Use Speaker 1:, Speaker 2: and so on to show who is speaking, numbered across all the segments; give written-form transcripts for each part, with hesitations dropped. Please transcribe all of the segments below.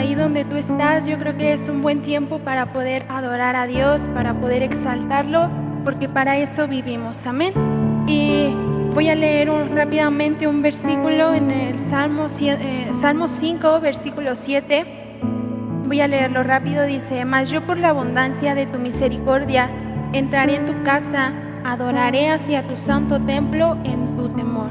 Speaker 1: ahí donde tú estás, yo creo que es un buen tiempo para poder adorar a Dios, para poder exaltarlo, porque para eso vivimos. Amén. Y voy a leer rápidamente un versículo en el Salmo 5, versículo 7. Voy a leerlo rápido. Dice: Mas yo, por la abundancia de tu misericordia, entraré en tu casa, adoraré hacia tu santo templo en tu temor.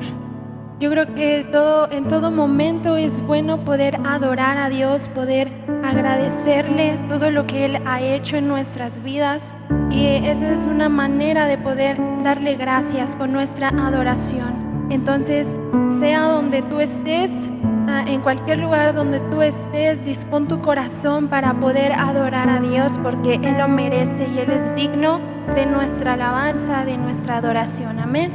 Speaker 1: Yo creo que en todo momento es bueno poder adorar a Dios, poder agradecerle todo lo que Él ha hecho en nuestras vidas, y esa es una manera de poder darle gracias con nuestra adoración. Entonces, sea donde tú estés, en cualquier lugar donde tú estés, dispón tu corazón para poder adorar a Dios, porque Él lo merece y Él es digno de nuestra alabanza, de nuestra adoración. Amén.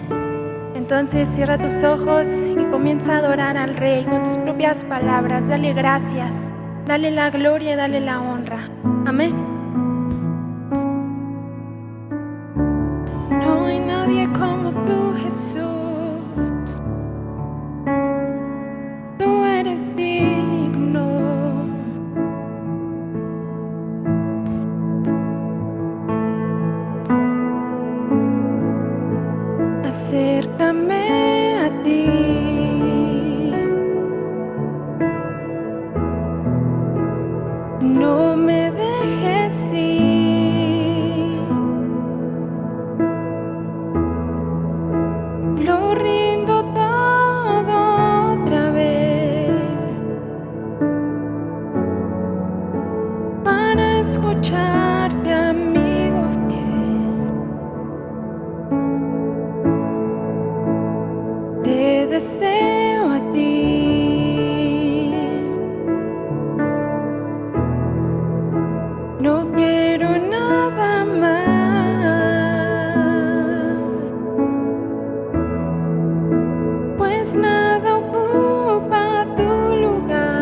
Speaker 1: Entonces cierra tus ojos y comienza a adorar al Rey con tus propias palabras. Dale gracias, dale la gloria y dale la honra. Amén. No hay nadie como tú, Jesús. Tú eres digno. Acércame a ti, no me dejes ir, lo rindo todo otra vez para escucharte, amigo fiel. Te deseo a ti, no quiero nada más, pues nada ocupa tu lugar,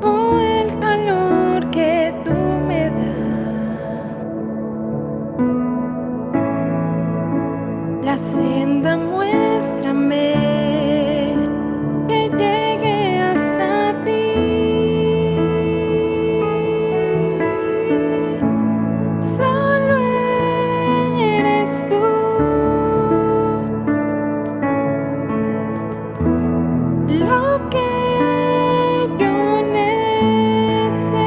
Speaker 1: o el calor que tú me das. La senda muéstrame, que llegue hasta ti. Solo eres tú lo que yo necesito.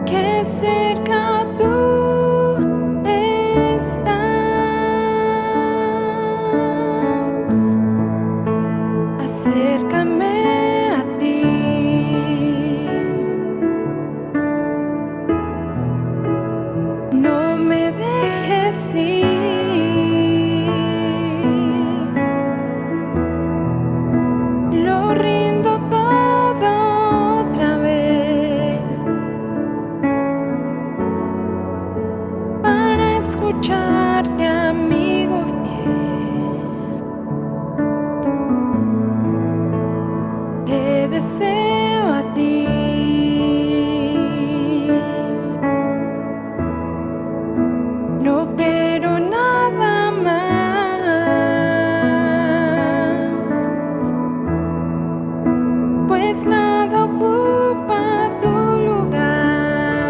Speaker 1: Que cerca tú estás. Acércame a ti, no me dejes ir, lo rindo todo otra vez para escucharte, amigo fiel. Te deseo a ti, no quiero nada más, pues nada ocupa tu lugar,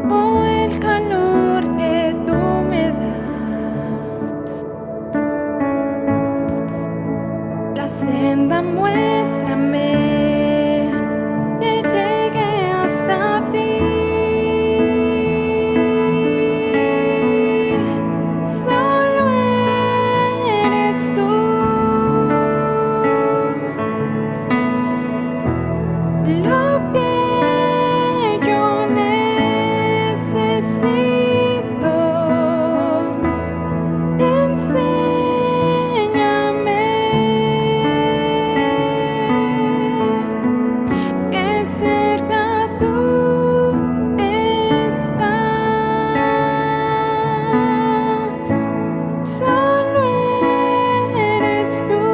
Speaker 1: o el calor que tú me das. La senda muéstrame, que llegue hasta ti. Solo eres tú lo que yo necesito. Enséñame que cerca tú estás. Solo eres tú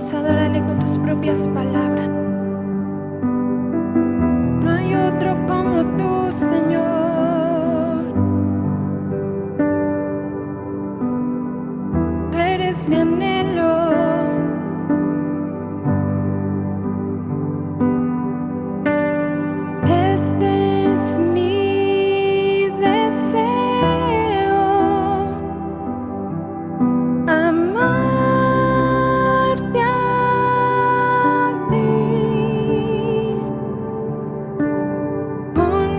Speaker 1: Vamos a adorarle con tus propias palabras. No hay otro como tú, Señor. Tú eres mi anhelo. Este es mi deseo, amarte a ti con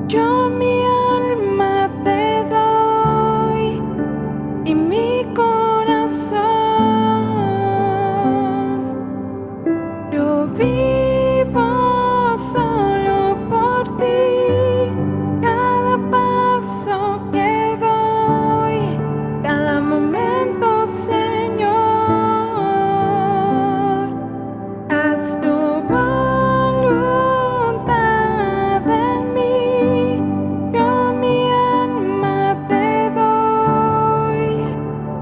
Speaker 1: Yo mi alma te doy y mi corazón. Yo vivo solo por ti, cada paso que doy, cada momento, Señor. Haz tu voluntad en mí, yo mi alma te doy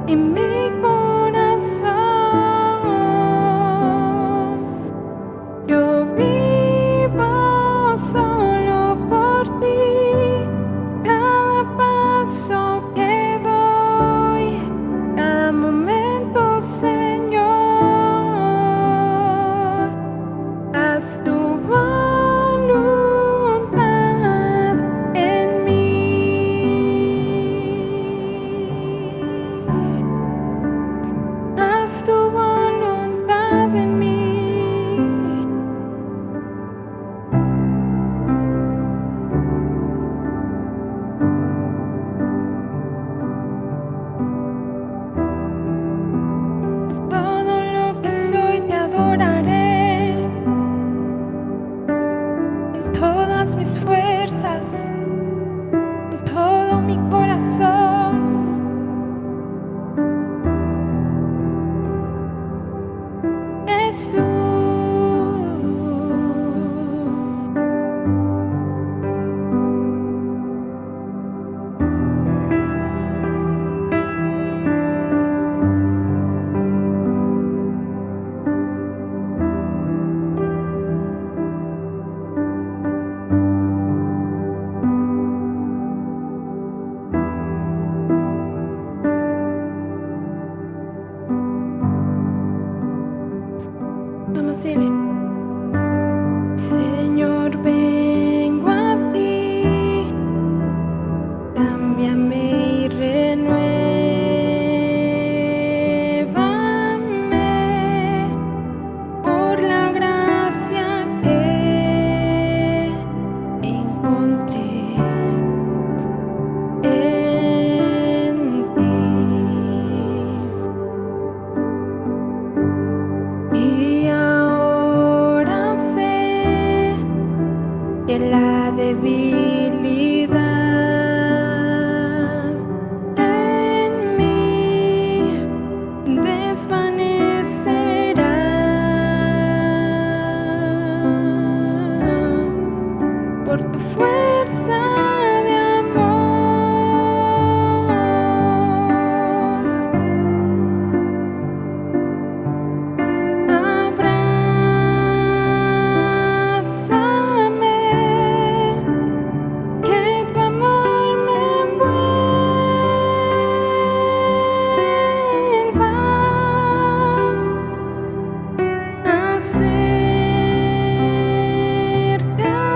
Speaker 1: y mi corazón. Yo vivo solo por ti, cada paso que doy, cada momento, Señor. Haz tu voluntad en mí. Haz tu voluntad en mí. Todo lo que soy te adoraré, en todas mis fuerzas, en todo mi corazón. Jesús, vamos a decirle: Señor, vengo a ti, cámbiame y renuévame por la gracia que encontré en ti. Y ahora sé que la debilidad en mí desvanecerá por tu fuerza de amor. Abrázame, que tu amor me envuelva.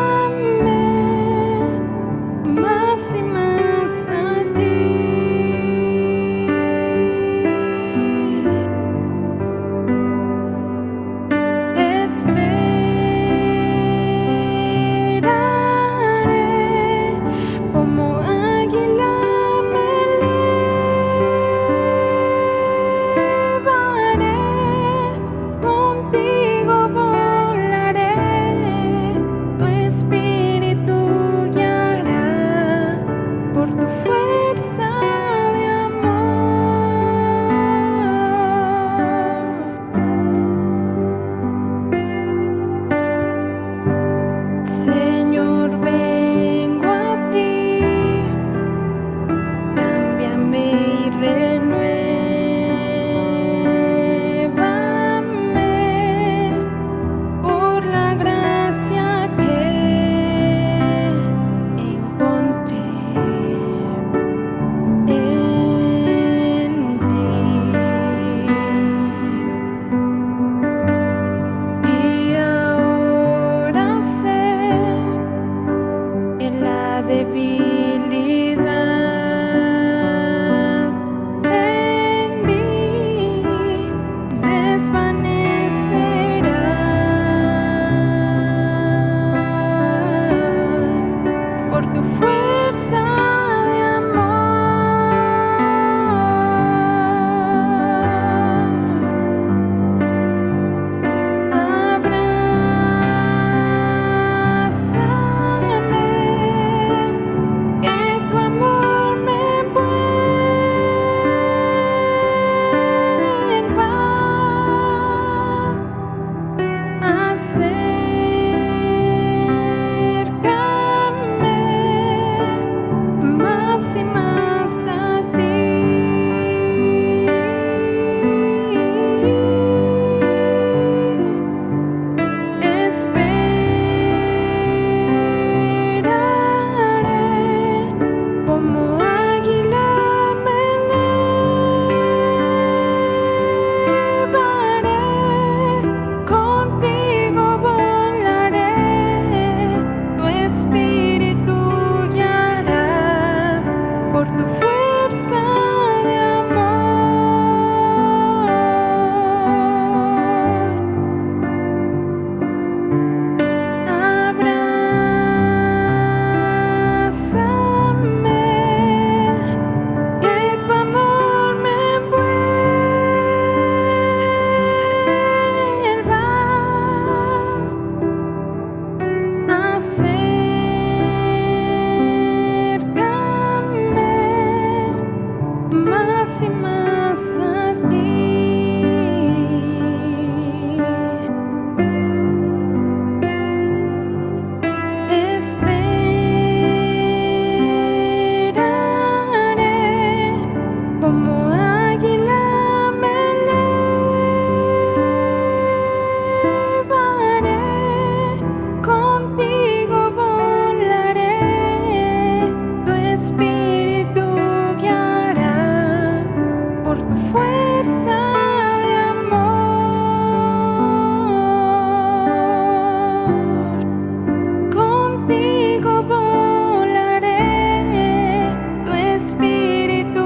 Speaker 1: Acércame más y más a ti. Esperaré como águila, me elevaré, contigo volaré, tu espíritu guiará por tu fuerza de amor. Señor, vengo a ti, cámbiame y renuévame por la gracia que encontré en ti. Y ahora sé que la debilidad en mí desvanecerá por por tu fuerza de amor. Abrázame, que tu amor me envuelva. Acércame más y más a ti. Esperaré como águila me elevaré, contigo volaré, tu espíritu guiará por tu fuerza de amor. Abrázame, que tu amor me envuelva. Acércame más y más a ti. Esperaré como águila me elevaré, contigo volaré, tu espíritu guiará por tu fuerza de amor. Contigo volaré, tu espíritu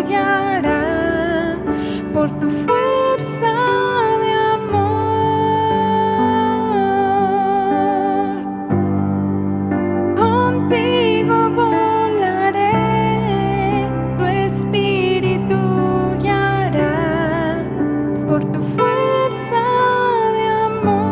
Speaker 1: guiará por tu fuerza de amor. Contigo volaré, tu espíritu guiará por tu fuerza de amor.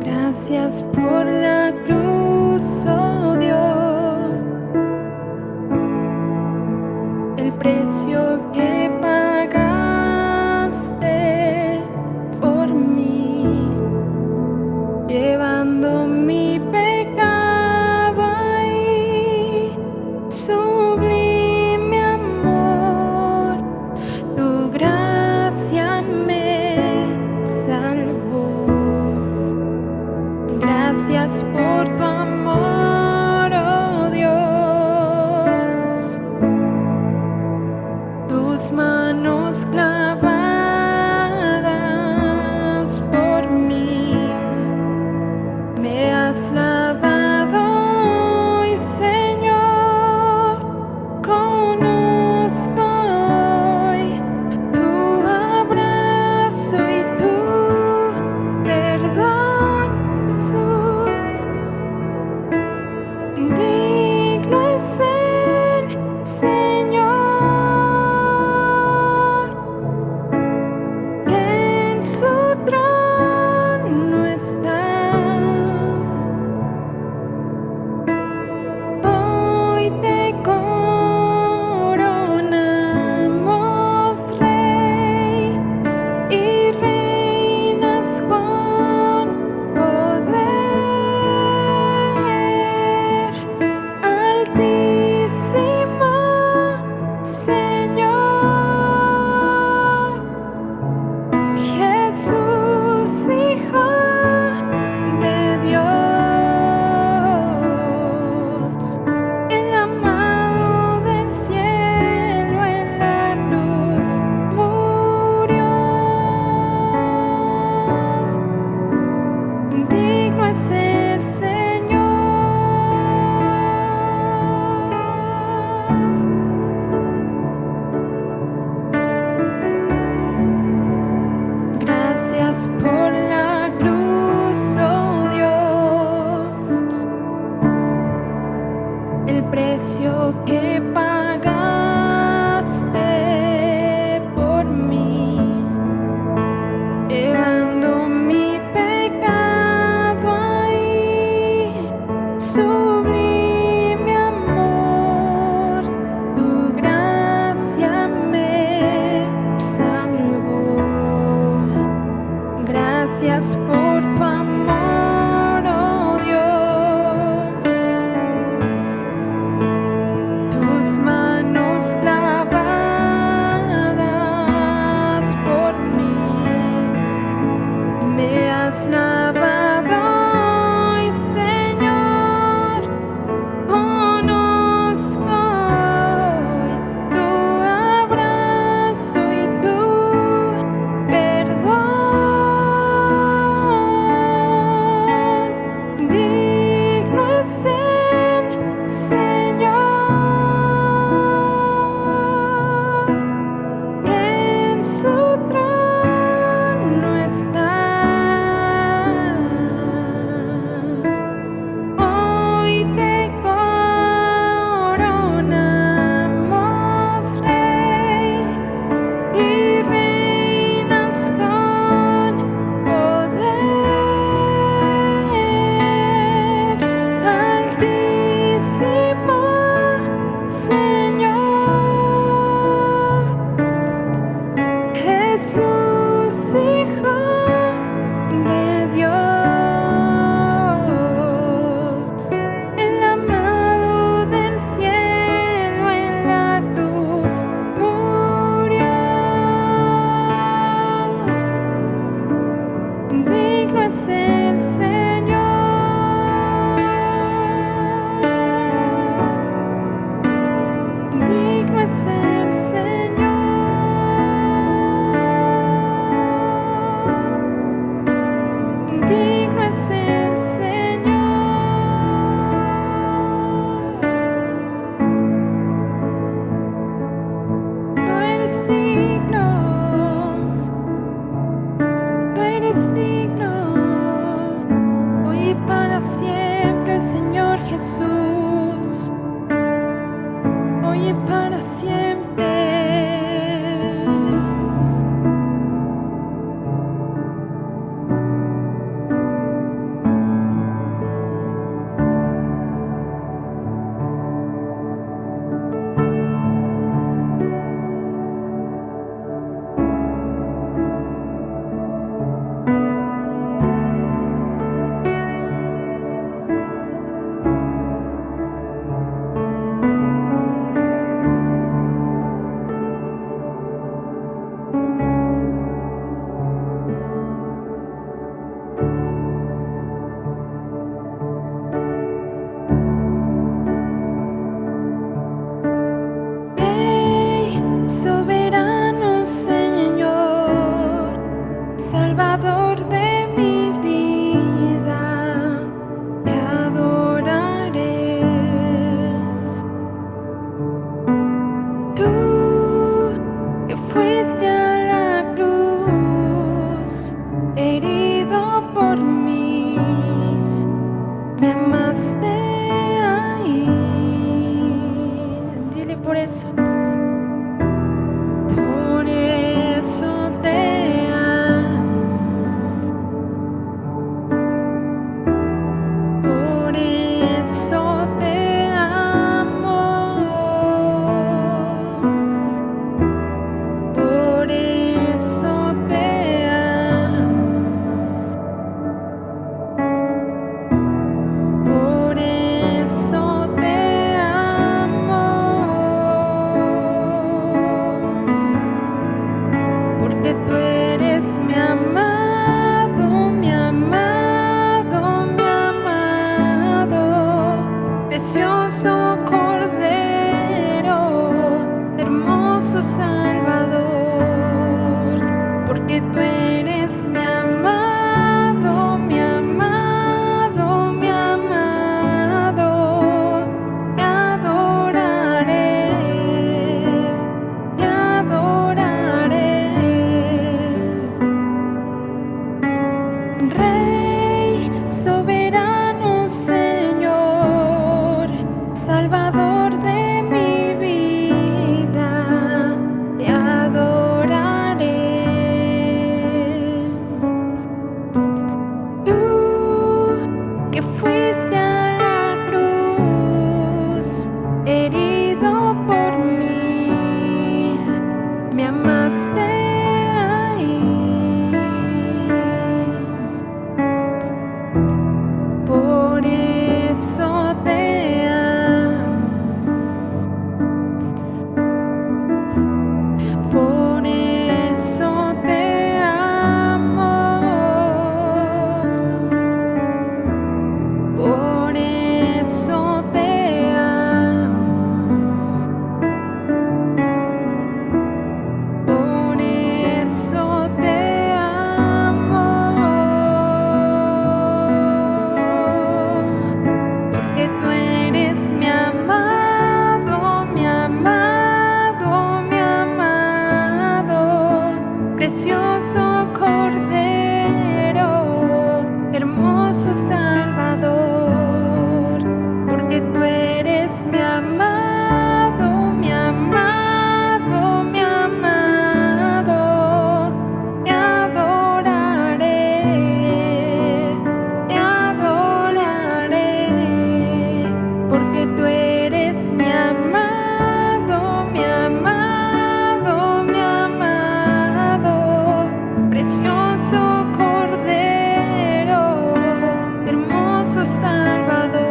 Speaker 1: Gracias por la cruz, oh Dios, el precio que pagaste por mí, llevando mi pecado ahí. Sublime amor, tu gracia me salvó. Gracias por tu amor, oh Dios. Tus manos el precio que pagaste por mí, llevando mi pecado ahí. Sublime amor, tu gracia me salvó. Gracias por tu amor, oh Dios. Tus manos clavadas por mí, me has lavado hoy, Señor. Conozco hoy tu abrazo y tu perdón. Digno es el Señor, en su trono está. Hoy te coronamos, Rey, y reinas con poder. Altísimo Señor, Jesús, Hijo de Dios, el amado del cielo en la cruz murió. Digno es el Señor, digno es el Señor, digno es el Señor. Tú eres digno, tú eres digno, hoy y para siempre, Señor Jesús, hoy y para siempre. Rey, soberano Señor, Salvador de mi vida, te adoraré. Tú que fuiste a la cruz, herido por mí, me amaste ahí. Dile por eso. Por eso te amo. Por eso te amo. Por eso te amo. Por eso te amo. dador de mi vida, te adoraré. Tú que fuiste a la cruz, herido por mí, me amaste ahí. Por eso te amo, por eso te amo, por eso te amo, por eso te amo, porque tú eres mi amado, mi amado, mi amado, precioso Cordero, hermoso Salvador, porque tú eres mi amado, mi amado, mi amado, te adoraré, porque tú eres mi amado, mi amado, mi amado, precioso Cordero, hermoso Salvador,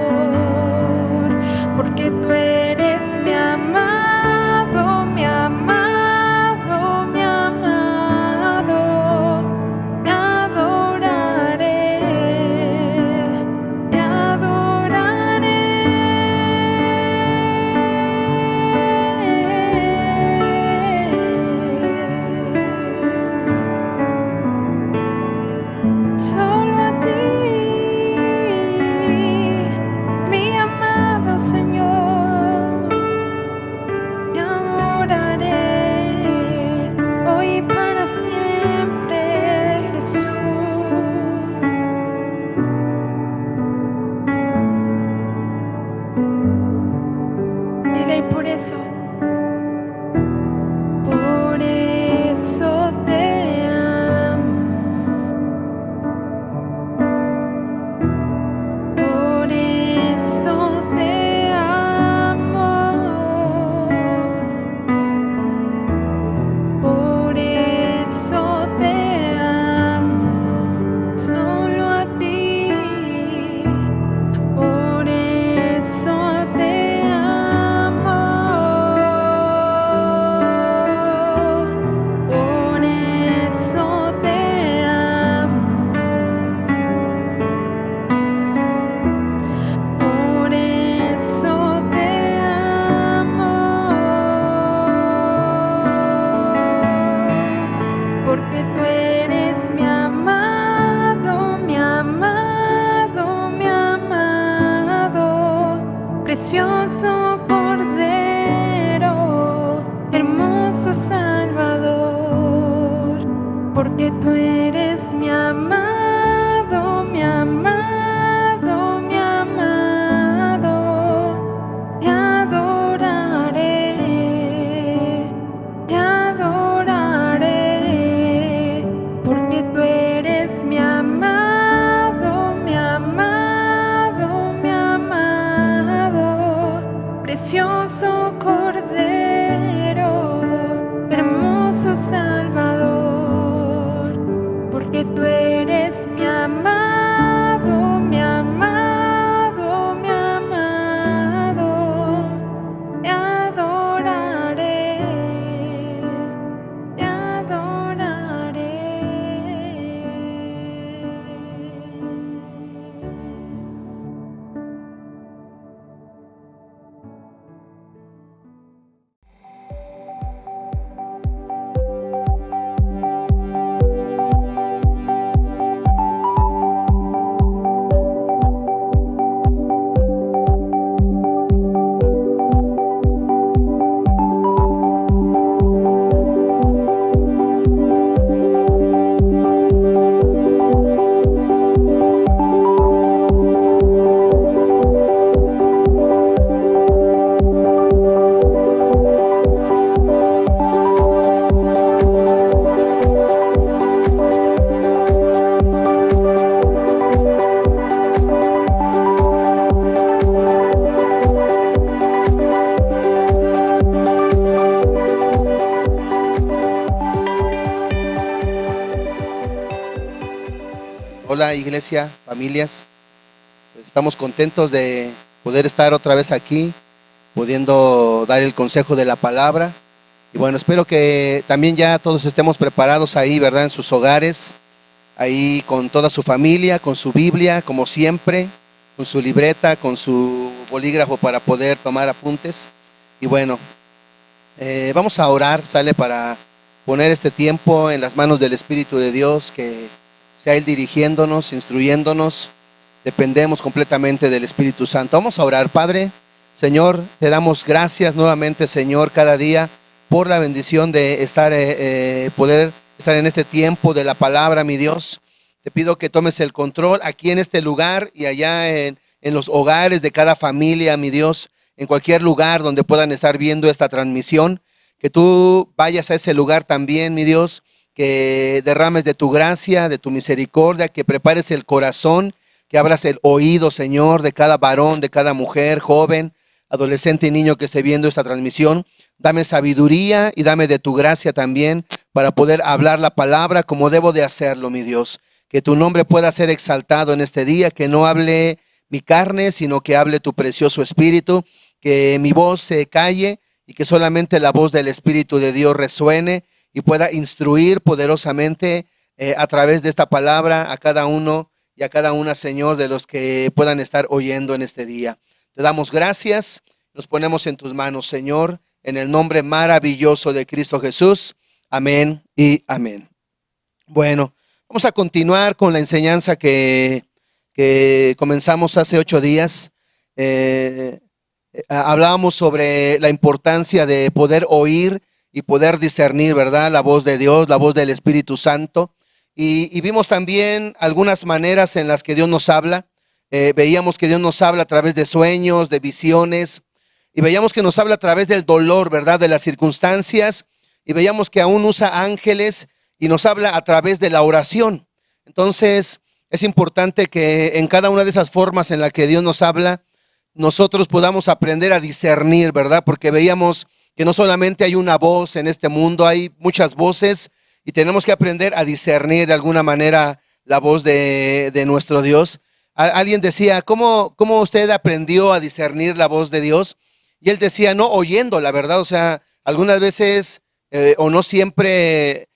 Speaker 1: porque tú eres mi amado, mi amado, mi amado, te adoraré, te adoraré. Solo a ti, mi amado Señor, te adoraré hoy y para siempre, Jesús. Dile y por eso te amo, por eso te amo, por eso te amo, solo a ti, por eso te amo, por eso te amo, por eso te amo, porque tú eres mi amado, mi amado, mi amado, precioso Cordero, hermoso Salvador, porque tú eres mi amado, mi amado, mi amado, te adoraré, porque tú eres mi amado, mi amado, mi amado, precioso Cordero, hermoso Salvador, porque tú eres mi amado, mi amado, mi amado, te adoraré, te adoraré.
Speaker 2: Hola iglesia, familias, estamos contentos de poder estar otra vez aquí, pudiendo dar el consejo de la palabra. Y bueno, espero que también ya todos estemos preparados ahí, ¿verdad? En sus hogares, ahí con toda su familia, con su Biblia, como siempre, con su libreta, con su bolígrafo para poder tomar apuntes. Y bueno, vamos a orar, ¿sale? Para poner este tiempo en las manos del Espíritu de Dios, que sea Él dirigiéndonos, instruyéndonos. Dependemos completamente del Espíritu Santo. Vamos a orar. Padre, Señor, te damos gracias nuevamente, Señor, cada día por la bendición de estar, poder estar en este tiempo de la palabra, mi Dios. Te pido que tomes el control aquí en este lugar y allá en los hogares de cada familia, mi Dios, en cualquier lugar donde puedan estar viendo esta transmisión. Que tú vayas a ese lugar también, mi Dios, que derrames de tu gracia, de tu misericordia, que prepares el corazón, que abras el oído, Señor, de cada varón, de cada mujer, joven, adolescente y niño que esté viendo esta transmisión. Dame sabiduría y dame de tu gracia también para poder hablar la palabra como debo de hacerlo, mi Dios. Que tu nombre pueda ser exaltado en este día, que no hable mi carne, sino que hable tu precioso Espíritu, que mi voz se calle y que solamente la voz del Espíritu de Dios resuene y pueda instruir poderosamente a través de esta palabra a cada uno y a cada una, Señor, de los que puedan estar oyendo en este día. Te damos gracias, nos ponemos en tus manos, Señor, en el nombre maravilloso de Cristo Jesús. Amén y amén. Bueno, vamos a continuar con la enseñanza que comenzamos hace 8 días. Hablábamos sobre la importancia de poder oír y poder discernir, ¿verdad? La voz de Dios, la voz del Espíritu Santo. Y vimos también algunas maneras en las que Dios nos habla. Veíamos que Dios nos habla a través de sueños, de visiones. Y veíamos que nos habla a través del dolor, ¿verdad? De las circunstancias. Y veíamos que aún usa ángeles y nos habla a través de la oración. Entonces, es importante que en cada una de esas formas en las que Dios nos habla, nosotros podamos aprender a discernir, ¿verdad? Porque veíamos que no solamente hay una voz en este mundo, hay muchas voces y tenemos que aprender a discernir de alguna manera la voz de nuestro Dios. Alguien decía, ¿cómo usted aprendió a discernir la voz de Dios? Y él decía, no oyendo, la verdad, o sea, algunas veces o no siempre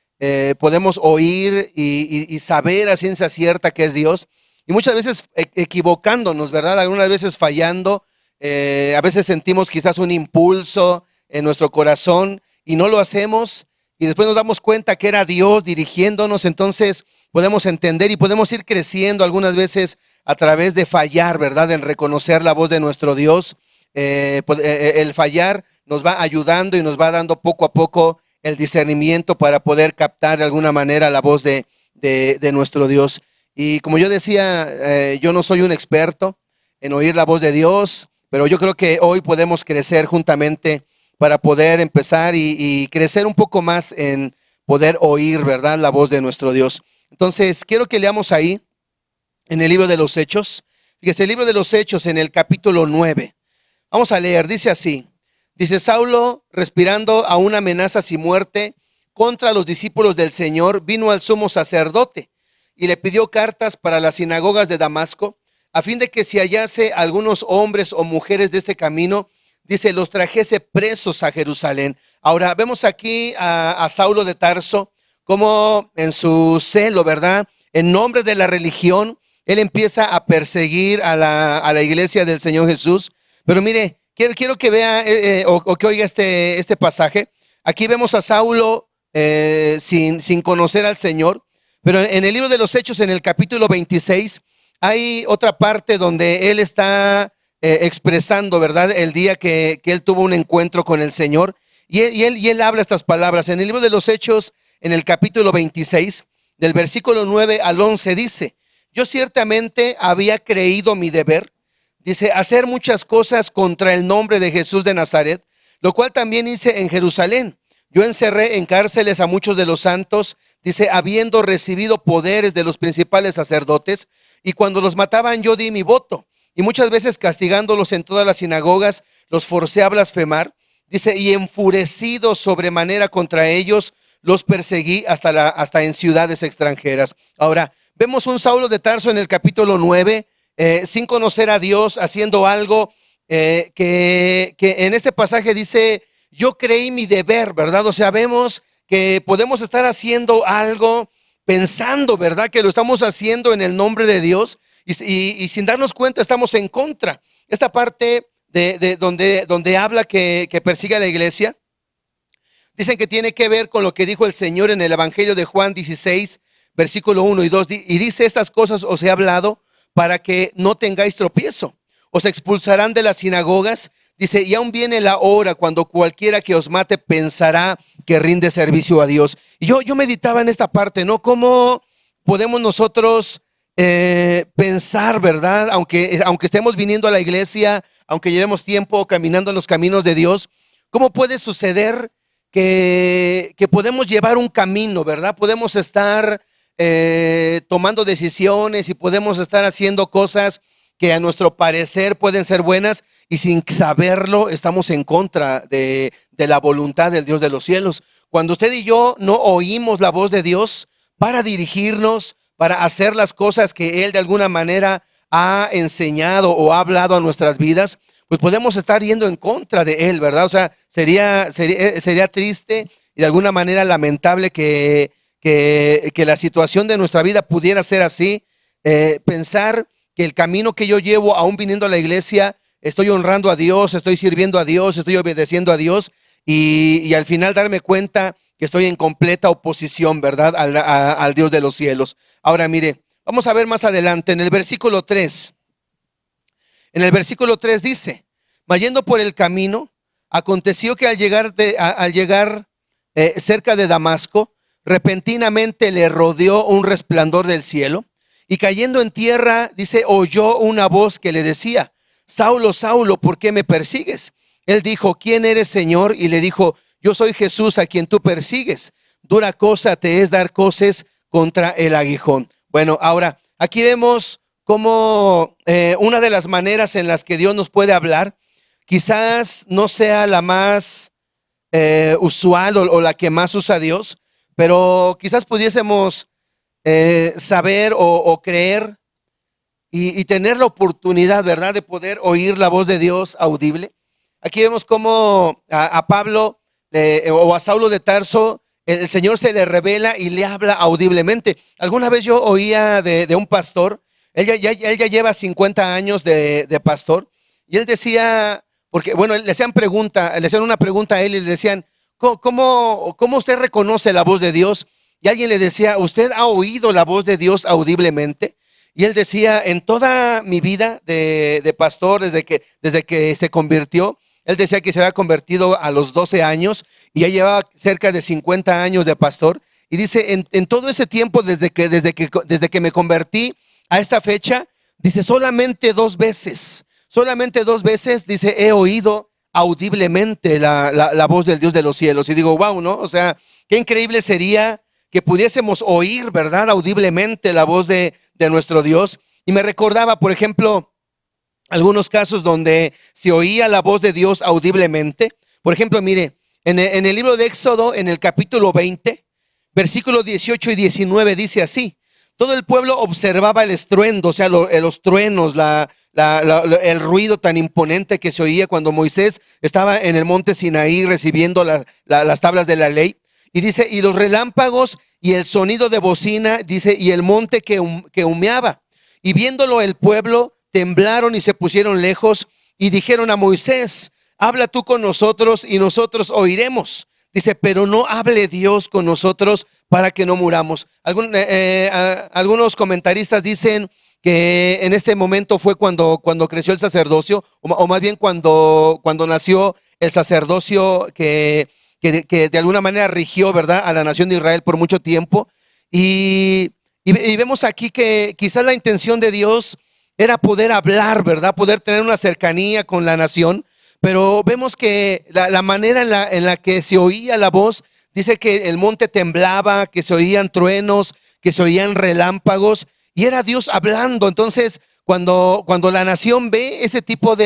Speaker 2: podemos oír y saber a ciencia cierta que es Dios. Y muchas veces equivocándonos, ¿verdad? Algunas veces fallando, a veces sentimos quizás un impulso en nuestro corazón y no lo hacemos y después nos damos cuenta que era Dios dirigiéndonos. Entonces podemos entender y podemos ir creciendo algunas veces a través de fallar, ¿verdad? En reconocer la voz de nuestro Dios. El fallar nos va ayudando y nos va dando poco a poco el discernimiento para poder captar de alguna manera la voz de nuestro Dios. Y como yo decía, yo no soy un experto en oír la voz de Dios, pero yo creo que hoy podemos crecer juntamente para poder empezar y crecer un poco más en poder oír, ¿verdad? La voz de nuestro Dios. Entonces, quiero que leamos ahí en el libro de los Hechos. Fíjese, el libro de los Hechos en el capítulo 9. Vamos a leer, dice así. Dice, Saulo, respirando aún amenazas y muerte contra los discípulos del Señor, vino al sumo sacerdote y le pidió cartas para las sinagogas de Damasco, a fin de que si hallase algunos hombres o mujeres de este camino, dice, los trajese presos a Jerusalén. Ahora, vemos aquí a Saulo de Tarso, como en su celo, ¿verdad? En nombre de la religión, él empieza a perseguir a la iglesia del Señor Jesús. Pero mire, quiero que vea o que oiga este pasaje. Aquí vemos a Saulo sin conocer al Señor. Pero en el libro de los Hechos, en el capítulo 26, hay otra parte donde él está expresando, ¿verdad? El día que él tuvo un encuentro con el Señor. Y él habla estas palabras. En el libro de los Hechos, en el capítulo 26, del versículo 9 al 11, dice, yo ciertamente había creído mi deber, dice, hacer muchas cosas contra el nombre de Jesús de Nazaret, lo cual también hice en Jerusalén. Yo encerré en cárceles a muchos de los santos, dice, habiendo recibido poderes de los principales sacerdotes, y cuando los mataban yo di mi voto, y muchas veces castigándolos en todas las sinagogas, los forcé a blasfemar, dice, y enfurecido sobremanera contra ellos, los perseguí hasta en ciudades extranjeras. Ahora, vemos un Saulo de Tarso en el capítulo 9, sin conocer a Dios, haciendo algo que en este pasaje dice, yo creí mi deber, ¿verdad? O sea, vemos que podemos estar haciendo algo pensando, ¿verdad? Que lo estamos haciendo en el nombre de Dios y sin darnos cuenta estamos en contra. Esta parte de donde habla que persigue a la iglesia, dicen que tiene que ver con lo que dijo el Señor en el Evangelio de Juan 16, versículo 1 y 2, y dice, estas cosas os he hablado para que no tengáis tropiezo. Os expulsarán de las sinagogas, dice, y aún viene la hora cuando cualquiera que os mate pensará que rinde servicio a Dios. Y yo meditaba en esta parte, ¿no? ¿Cómo podemos nosotros pensar, ¿verdad? Aunque estemos viniendo a la iglesia, aunque llevemos tiempo caminando en los caminos de Dios, ¿cómo puede suceder que podemos llevar un camino, ¿verdad? Podemos estar tomando decisiones y podemos estar haciendo cosas que a nuestro parecer pueden ser buenas y sin saberlo estamos en contra de la voluntad del Dios de los cielos. Cuando usted y yo no oímos la voz de Dios para dirigirnos, para hacer las cosas que Él de alguna manera ha enseñado o ha hablado a nuestras vidas, pues podemos estar yendo en contra de Él, ¿verdad? O sea, sería triste y de alguna manera lamentable que la situación de nuestra vida pudiera ser así, pensar que el camino que yo llevo, aún viniendo a la iglesia, estoy honrando a Dios, estoy sirviendo a Dios, estoy obedeciendo a Dios y al final darme cuenta que estoy en completa oposición, ¿verdad? Al Dios de los cielos. Ahora mire, vamos a ver más adelante en el versículo 3. En el versículo 3 dice, mas yendo por el camino, aconteció que al llegar cerca de Damasco, repentinamente le rodeó un resplandor del cielo y cayendo en tierra, dice, oyó una voz que le decía, Saulo, Saulo, ¿por qué me persigues? Él dijo, ¿quién eres, Señor? Y le dijo, yo soy Jesús a quien tú persigues. Dura cosa te es dar coces contra el aguijón. Bueno, ahora, aquí vemos cómo una de las maneras en las que Dios nos puede hablar, quizás no sea la más usual o la que más usa Dios, pero quizás pudiésemos saber o creer y tener la oportunidad, ¿verdad?, de poder oír la voz de Dios audible. Aquí vemos cómo a Pablo o a Saulo de Tarso, el Señor se le revela y le habla audiblemente. Alguna vez yo oía de un pastor, él ya lleva 50 años de pastor, y él decía, porque bueno, le hacían una pregunta a él y le decían, ¿cómo usted reconoce la voz de Dios? Y alguien le decía, ¿usted ha oído la voz de Dios audiblemente? Y él decía, en toda mi vida de pastor, desde que se convirtió, él decía que se había convertido a los 12 años y ya llevaba cerca de 50 años de pastor. Y dice, en todo ese tiempo, desde que me convertí a esta fecha, dice, solamente dos veces, dice, he oído audiblemente la voz del Dios de los cielos. Y digo, wow, ¿no? O sea, qué increíble sería que pudiésemos oír, ¿verdad?, audiblemente la voz de nuestro Dios. Y me recordaba, por ejemplo, algunos casos donde se oía la voz de Dios audiblemente. Por ejemplo, mire, en el libro de Éxodo, en el capítulo 20, versículos 18 y 19, dice así: todo el pueblo observaba el estruendo, o sea, los truenos, el ruido tan imponente que se oía cuando Moisés estaba en el monte Sinaí recibiendo las tablas de la ley. Y dice, y los relámpagos y el sonido de bocina, dice, y el monte que humeaba. Y viéndolo el pueblo, temblaron y se pusieron lejos y dijeron a Moisés, habla tú con nosotros y nosotros oiremos. Dice, pero no hable Dios con nosotros para que no muramos. Algunos comentaristas dicen que en este momento fue cuando creció el sacerdocio, o más bien cuando nació el sacerdocio que de alguna manera rigió, ¿verdad?, a la nación de Israel por mucho tiempo. Y vemos aquí que quizás la intención de Dios era poder hablar, ¿verdad?, poder tener una cercanía con la nación. Pero vemos que la manera en la que se oía la voz, dice que el monte temblaba, que se oían truenos, que se oían relámpagos, y era Dios hablando. Entonces, cuando la nación ve ese tipo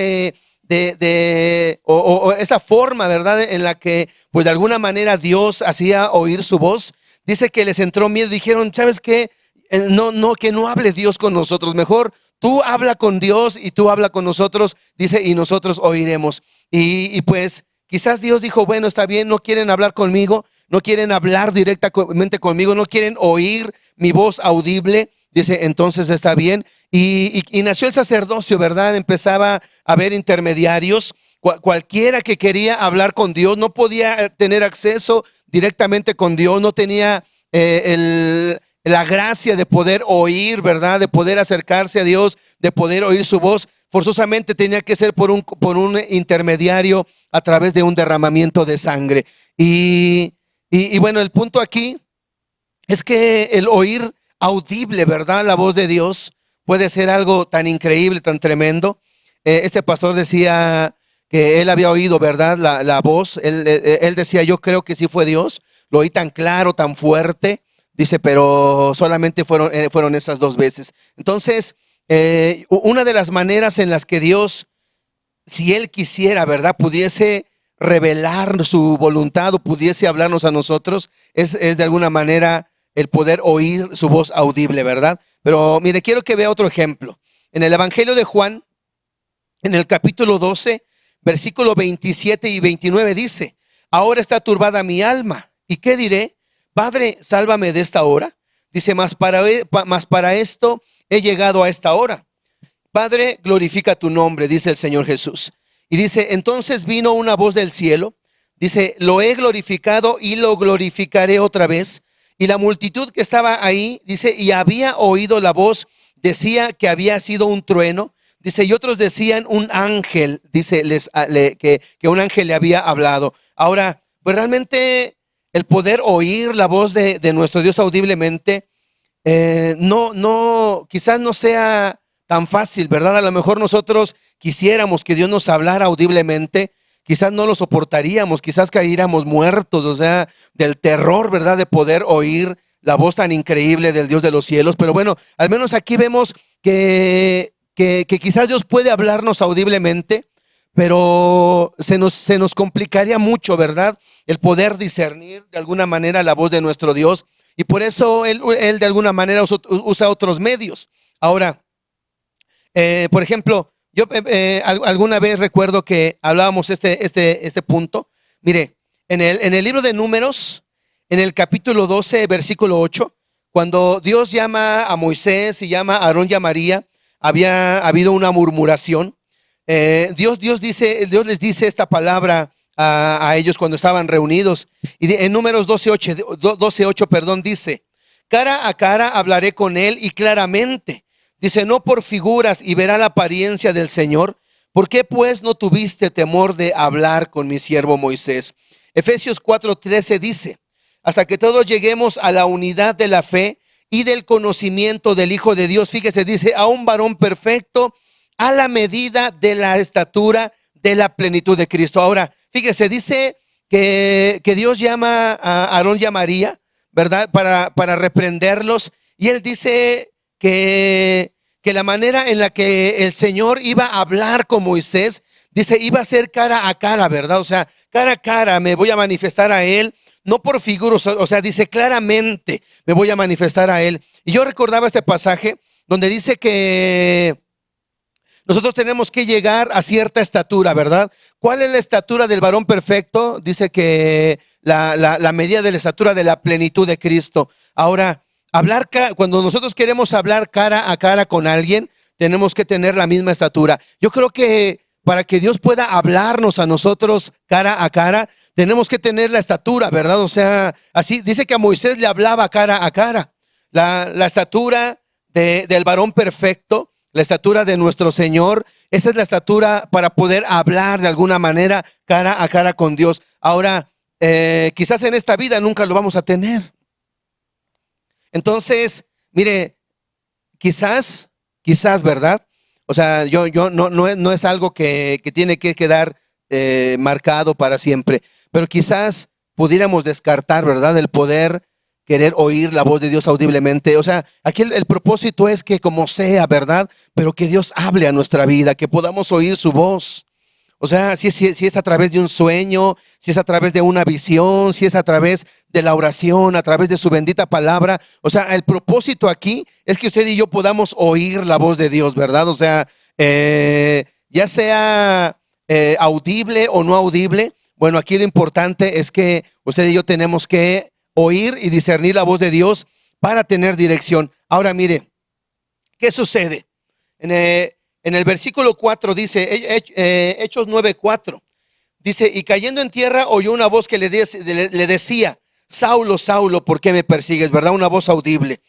Speaker 2: o esa forma, ¿verdad?, en la que pues de alguna manera Dios hacía oír su voz, dice que les entró miedo, dijeron, ¿sabes qué? que no hable Dios con nosotros. Mejor tú habla con Dios y tú habla con nosotros, dice, y nosotros oiremos. Y pues quizás Dios dijo, bueno, está bien, no quieren hablar conmigo, no quieren hablar directamente conmigo, no quieren oír mi voz audible. Dice, entonces está bien. Y nació el sacerdocio, ¿verdad? Empezaba a haber intermediarios. Cualquiera que quería hablar con Dios no podía tener acceso directamente con Dios, no tenía la gracia de poder oír, ¿verdad? De poder acercarse a Dios, de poder oír su voz. Forzosamente tenía que ser por un intermediario a través de un derramamiento de sangre. Y bueno, el punto aquí es que el oír audible, ¿verdad? La voz de Dios puede ser algo tan increíble, tan tremendo. Este pastor decía que él había oído, ¿verdad? La voz. Él decía, yo creo que sí fue Dios. Lo oí tan claro, tan fuerte. Dice, pero solamente fueron esas 2 veces. Entonces, una de las maneras en las que Dios, si Él quisiera, ¿verdad? Pudiese revelar su voluntad o pudiese hablarnos a nosotros, es de alguna manera el poder oír su voz audible, ¿verdad? Pero mire, quiero que vea otro ejemplo. En el Evangelio de Juan, en el capítulo 12, versículo 27 y 29 dice, ahora está turbada mi alma. ¿Y qué diré? Padre, sálvame de esta hora. Dice, mas para esto he llegado a esta hora. Padre, glorifica tu nombre, dice el Señor Jesús. Y dice, entonces vino una voz del cielo. Dice, lo he glorificado y lo glorificaré otra vez. Y la multitud que estaba ahí, dice, y había oído la voz, decía que había sido un trueno. Dice, y otros decían un ángel, dice, que un ángel le había hablado. Ahora, pues realmente el poder oír la voz de nuestro Dios audiblemente, quizás no sea tan fácil, ¿verdad? A lo mejor nosotros quisiéramos que Dios nos hablara audiblemente, quizás no lo soportaríamos, quizás caeríamos muertos, o sea, del terror, ¿verdad? De poder oír la voz tan increíble del Dios de los cielos. Pero bueno, al menos aquí vemos que quizás Dios puede hablarnos audiblemente, pero se nos complicaría mucho, ¿verdad? El poder discernir de alguna manera la voz de nuestro Dios. Y por eso Él de alguna manera usa otros medios. Ahora, por ejemplo, yo alguna vez recuerdo que hablábamos este punto. Mire, en el libro de Números, en el capítulo 12, versículo 8, cuando Dios llama a Moisés y llama a Aarón y a María, había habido una murmuración. Dios les dice esta palabra a ellos cuando estaban reunidos. Y en Números 12:8, perdón, dice, cara a cara hablaré con él y claramente. Dice, no por figuras, y verá la apariencia del Señor. ¿Por qué pues no tuviste temor de hablar con mi siervo Moisés? Efesios 4:13 dice, hasta que todos lleguemos a la unidad de la fe y del conocimiento del Hijo de Dios. Fíjese, dice, a un varón perfecto, a la medida de la estatura de la plenitud de Cristo. Ahora, fíjese, dice que Dios llama a Aarón y a María, ¿verdad? Para reprenderlos. Y él dice que la manera en la que el Señor iba a hablar con Moisés, dice, iba a ser cara a cara, ¿verdad? O sea, cara a cara me voy a manifestar a él, no por figuras, o sea, dice claramente me voy a manifestar a él. Y yo recordaba este pasaje donde dice que nosotros tenemos que llegar a cierta estatura, ¿verdad? ¿Cuál es la estatura del varón perfecto? Dice que la medida de la estatura de la plenitud de Cristo. Ahora, cuando nosotros queremos hablar cara a cara con alguien, tenemos que tener la misma estatura. Yo creo que para que Dios pueda hablarnos a nosotros cara a cara, tenemos que tener la estatura, ¿verdad? O sea, así dice que a Moisés le hablaba cara a cara. La estatura del varón perfecto, la estatura de nuestro Señor, esa es la estatura para poder hablar de alguna manera cara a cara con Dios. Ahora, quizás en esta vida nunca lo vamos a tener. Entonces, mire, quizás, ¿verdad? O sea, yo no es algo que tiene que quedar marcado para siempre, pero quizás pudiéramos descartar, ¿verdad? El poder querer oír la voz de Dios audiblemente. O sea, aquí el propósito es que como sea, ¿verdad? Pero que Dios hable a nuestra vida, que podamos oír su voz. O sea, si es a través de un sueño, si es a través de una visión, si es a través de la oración, a través de su bendita palabra. O sea, el propósito aquí es que usted y yo podamos oír la voz de Dios, ¿verdad? O sea, ya sea audible o no audible. Bueno, aquí lo importante es que usted y yo tenemos que oír y discernir la voz de Dios para tener dirección. Ahora mire, ¿qué sucede? En el versículo 4 dice, Hechos 9:4, dice, y cayendo en tierra oyó una voz que le decía, Saulo, Saulo, ¿por qué me persigues? ¿Verdad? Una voz audible.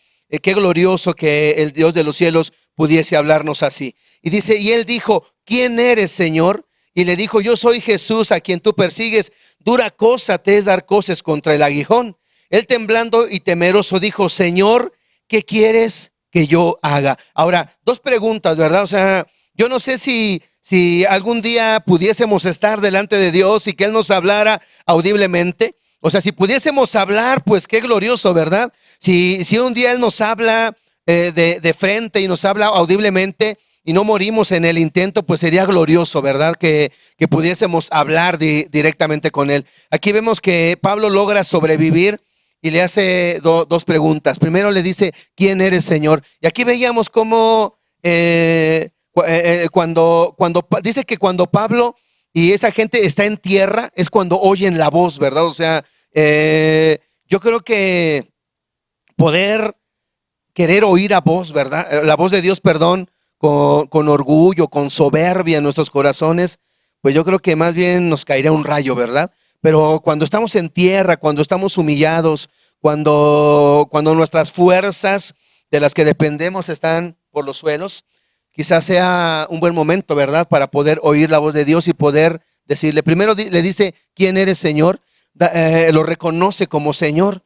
Speaker 2: Qué glorioso que el Dios de los cielos pudiese hablarnos así. Y dice, y él dijo, ¿quién eres, Señor? Y le dijo, yo soy Jesús a quien tú persigues. Dura cosa te es dar coces contra el aguijón. Él temblando y temeroso dijo, Señor, ¿qué quieres que yo haga? Ahora, dos preguntas, ¿verdad? O sea, yo no sé si algún día pudiésemos estar delante de Dios y que Él nos hablara audiblemente. O sea, si pudiésemos hablar, pues qué glorioso, ¿verdad? Si un día Él nos habla de frente y nos habla audiblemente y no morimos en el intento, pues sería glorioso, ¿verdad? Que pudiésemos hablar directamente con Él. Aquí vemos que Pablo logra sobrevivir y le hace dos preguntas. Primero le dice, ¿quién eres, Señor? Y aquí veíamos cómo cuando dice que cuando Pablo y esa gente está en tierra es cuando oyen la voz, ¿verdad? O sea, yo creo que poder querer oír a voz, ¿verdad? La voz de Dios, perdón, con orgullo, con soberbia en nuestros corazones, pues yo creo que más bien nos caerá un rayo, ¿verdad? Pero cuando estamos en tierra, cuando estamos humillados, cuando nuestras fuerzas de las que dependemos están por los suelos, quizás sea un buen momento, ¿verdad? Para poder oír la voz de Dios y poder decirle, primero le dice, ¿quién eres, Señor? Lo reconoce como Señor.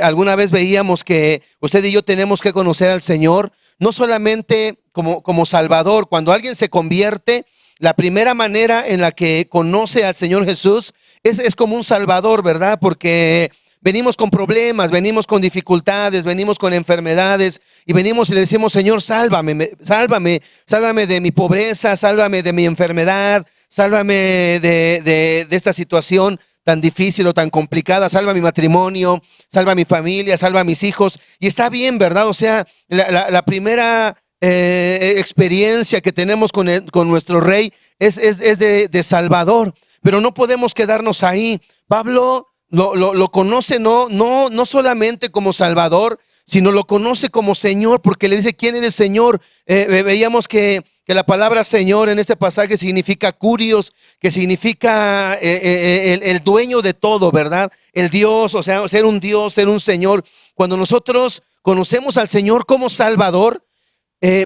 Speaker 2: Alguna vez veíamos que usted y yo tenemos que conocer al Señor, no solamente como Salvador. Cuando alguien se convierte, la primera manera en la que conoce al Señor Jesús es como un Salvador, ¿verdad? Porque venimos con problemas, venimos con dificultades, venimos con enfermedades y venimos y le decimos, Señor, sálvame, sálvame de mi pobreza, sálvame de mi enfermedad, sálvame de esta situación tan difícil o tan complicada, salva mi matrimonio, salva mi familia, salva a mis hijos. Y está bien, ¿verdad? O sea, la primera experiencia que tenemos con nuestro Rey es de Salvador, pero no podemos quedarnos ahí. Pablo lo conoce no solamente como Salvador, sino lo conoce como Señor, porque le dice, ¿quién eres, Señor? Veíamos que la palabra Señor en este pasaje significa curios, que significa el dueño de todo, ¿verdad? El Dios, o sea, ser un Dios, ser un Señor. Cuando nosotros conocemos al Señor como Salvador,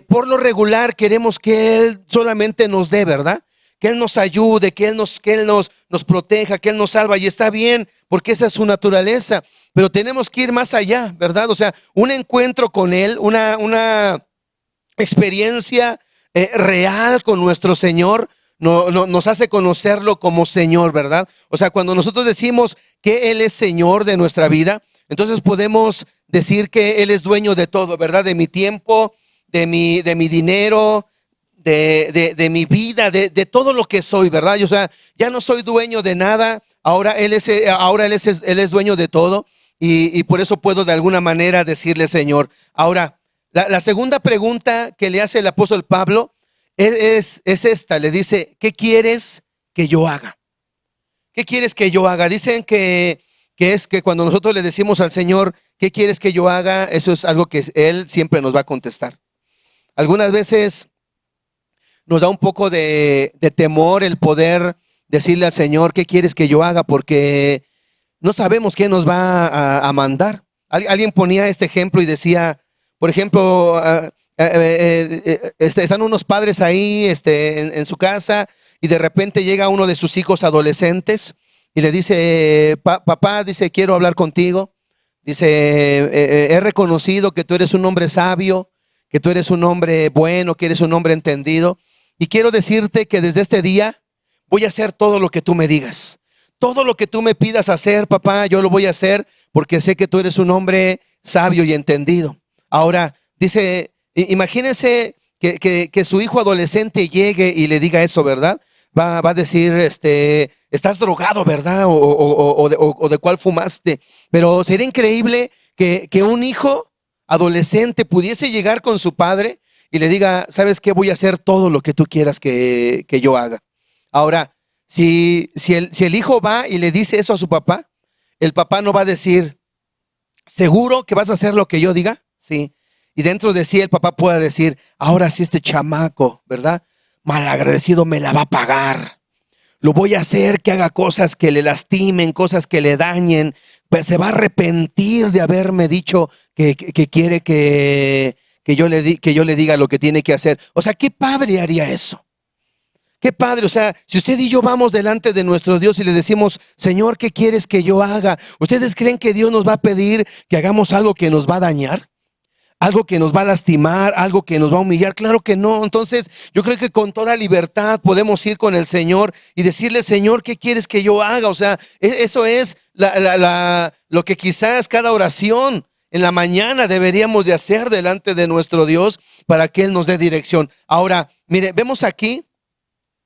Speaker 2: por lo regular queremos que Él solamente nos dé, ¿verdad? Que Él nos ayude, que Él nos proteja, que Él nos salva. Y está bien, porque esa es su naturaleza. Pero tenemos que ir más allá, ¿verdad? O sea, un encuentro con Él, una experiencia real con nuestro Señor, nos hace conocerlo como Señor, ¿verdad? O sea, cuando nosotros decimos que Él es Señor de nuestra vida, entonces podemos decir que Él es dueño de todo, ¿verdad? De mi tiempo, de mi dinero, de mi vida, de todo lo que soy, ¿verdad? O sea, ya no soy dueño de nada, ahora Él es dueño de todo y por eso puedo de alguna manera decirle Señor. Ahora, la segunda pregunta que le hace el apóstol Pablo es esta, le dice, ¿qué quieres que yo haga? ¿Qué quieres que yo haga? Dicen que es que cuando nosotros le decimos al Señor, ¿qué quieres que yo haga? Eso es algo que Él siempre nos va a contestar. Algunas veces nos da un poco de temor el poder decirle al Señor, ¿qué quieres que yo haga? Porque no sabemos qué nos va a mandar. Alguien ponía este ejemplo y decía, por ejemplo, están unos padres ahí en su casa y de repente llega uno de sus hijos adolescentes y le dice, papá, dice, quiero hablar contigo. Dice, he reconocido que tú eres un hombre sabio, que tú eres un hombre bueno, que eres un hombre entendido. Y quiero decirte que desde este día voy a hacer todo lo que tú me digas. Todo lo que tú me pidas hacer, papá, yo lo voy a hacer porque sé que tú eres un hombre sabio y entendido. Ahora, dice, imagínense que su hijo adolescente llegue y le diga eso, ¿verdad? va a decir, estás drogado, ¿verdad? O de cuál fumaste. Pero sería increíble que un hijo adolescente pudiese llegar con su padre y le diga, ¿sabes qué? Voy a hacer todo lo que tú quieras que yo haga. Ahora, si el hijo va y le dice eso a su papá, el papá no va a decir, ¿seguro que vas a hacer lo que yo diga? Sí. Y dentro de sí el papá puede decir, ahora sí este chamaco, ¿verdad? Malagradecido me la va a pagar. Lo voy a hacer que haga cosas que le lastimen, cosas que le dañen. Pues se va a arrepentir de haberme dicho que quiere que yo le diga lo que tiene que hacer. O sea, ¿qué padre haría eso? Qué padre, o sea, si usted y yo vamos delante de nuestro Dios y le decimos, Señor, ¿qué quieres que yo haga? ¿Ustedes creen que Dios nos va a pedir que hagamos algo que nos va a dañar? ¿Algo que nos va a lastimar? ¿Algo que nos va a humillar? Claro que no. Entonces yo creo que con toda libertad podemos ir con el Señor y decirle, Señor, ¿qué quieres que yo haga? O sea, eso es lo que quizás cada oración en la mañana deberíamos de hacer delante de nuestro Dios para que Él nos dé dirección. Ahora, mire, vemos aquí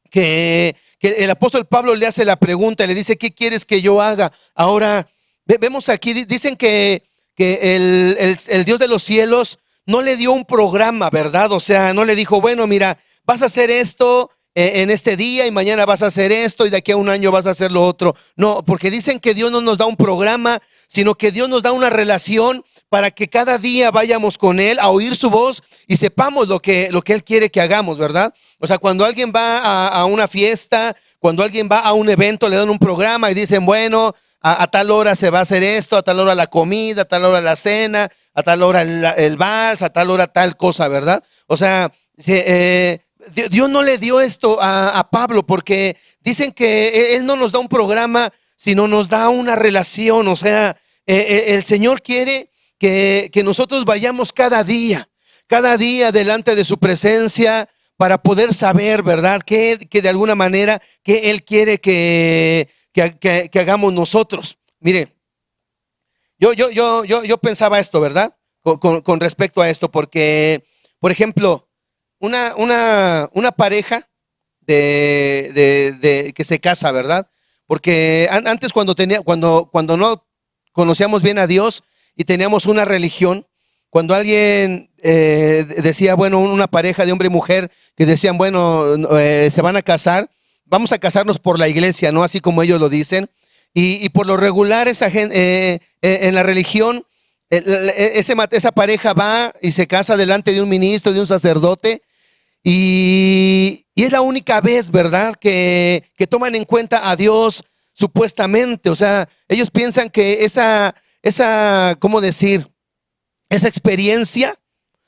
Speaker 2: que el apóstol Pablo le hace la pregunta, le dice, ¿qué quieres que yo haga? Ahora, vemos aquí, dicen que el Dios de los cielos no le dio un programa, ¿verdad? O sea, no le dijo, bueno, mira, vas a hacer esto en este día y mañana vas a hacer esto y de aquí a un año vas a hacer lo otro. No, porque dicen que Dios no nos da un programa, sino que Dios nos da una relación para que cada día vayamos con Él a oír su voz y sepamos lo que Él quiere que hagamos, ¿verdad? O sea, cuando alguien va a una fiesta, cuando alguien va a un evento, le dan un programa y dicen, bueno, a tal hora se va a hacer esto, a tal hora la comida, a tal hora la cena, a tal hora el vals, a tal hora tal cosa, ¿verdad? O sea, Dios no le dio esto a Pablo porque dicen que Él no nos da un programa, sino nos da una relación. O sea, el Señor quiere que nosotros vayamos cada día delante de su presencia para poder saber, ¿verdad? Que de alguna manera que Él quiere que hagamos nosotros. Mire, yo pensaba esto, ¿verdad? Con respecto a esto, porque, por ejemplo, una pareja que se casa, ¿verdad? Porque antes cuando no conocíamos bien a Dios y teníamos una religión, cuando alguien decía, bueno, una pareja de hombre y mujer que decían, bueno, se van a casar, vamos a casarnos por la iglesia, ¿no? Así como ellos lo dicen. Y por lo regular esa gente, en la religión, esa pareja va y se casa delante de un ministro, de un sacerdote, y es la única vez, ¿verdad?, que toman en cuenta a Dios supuestamente. O sea, ellos piensan que ¿cómo decir? Esa experiencia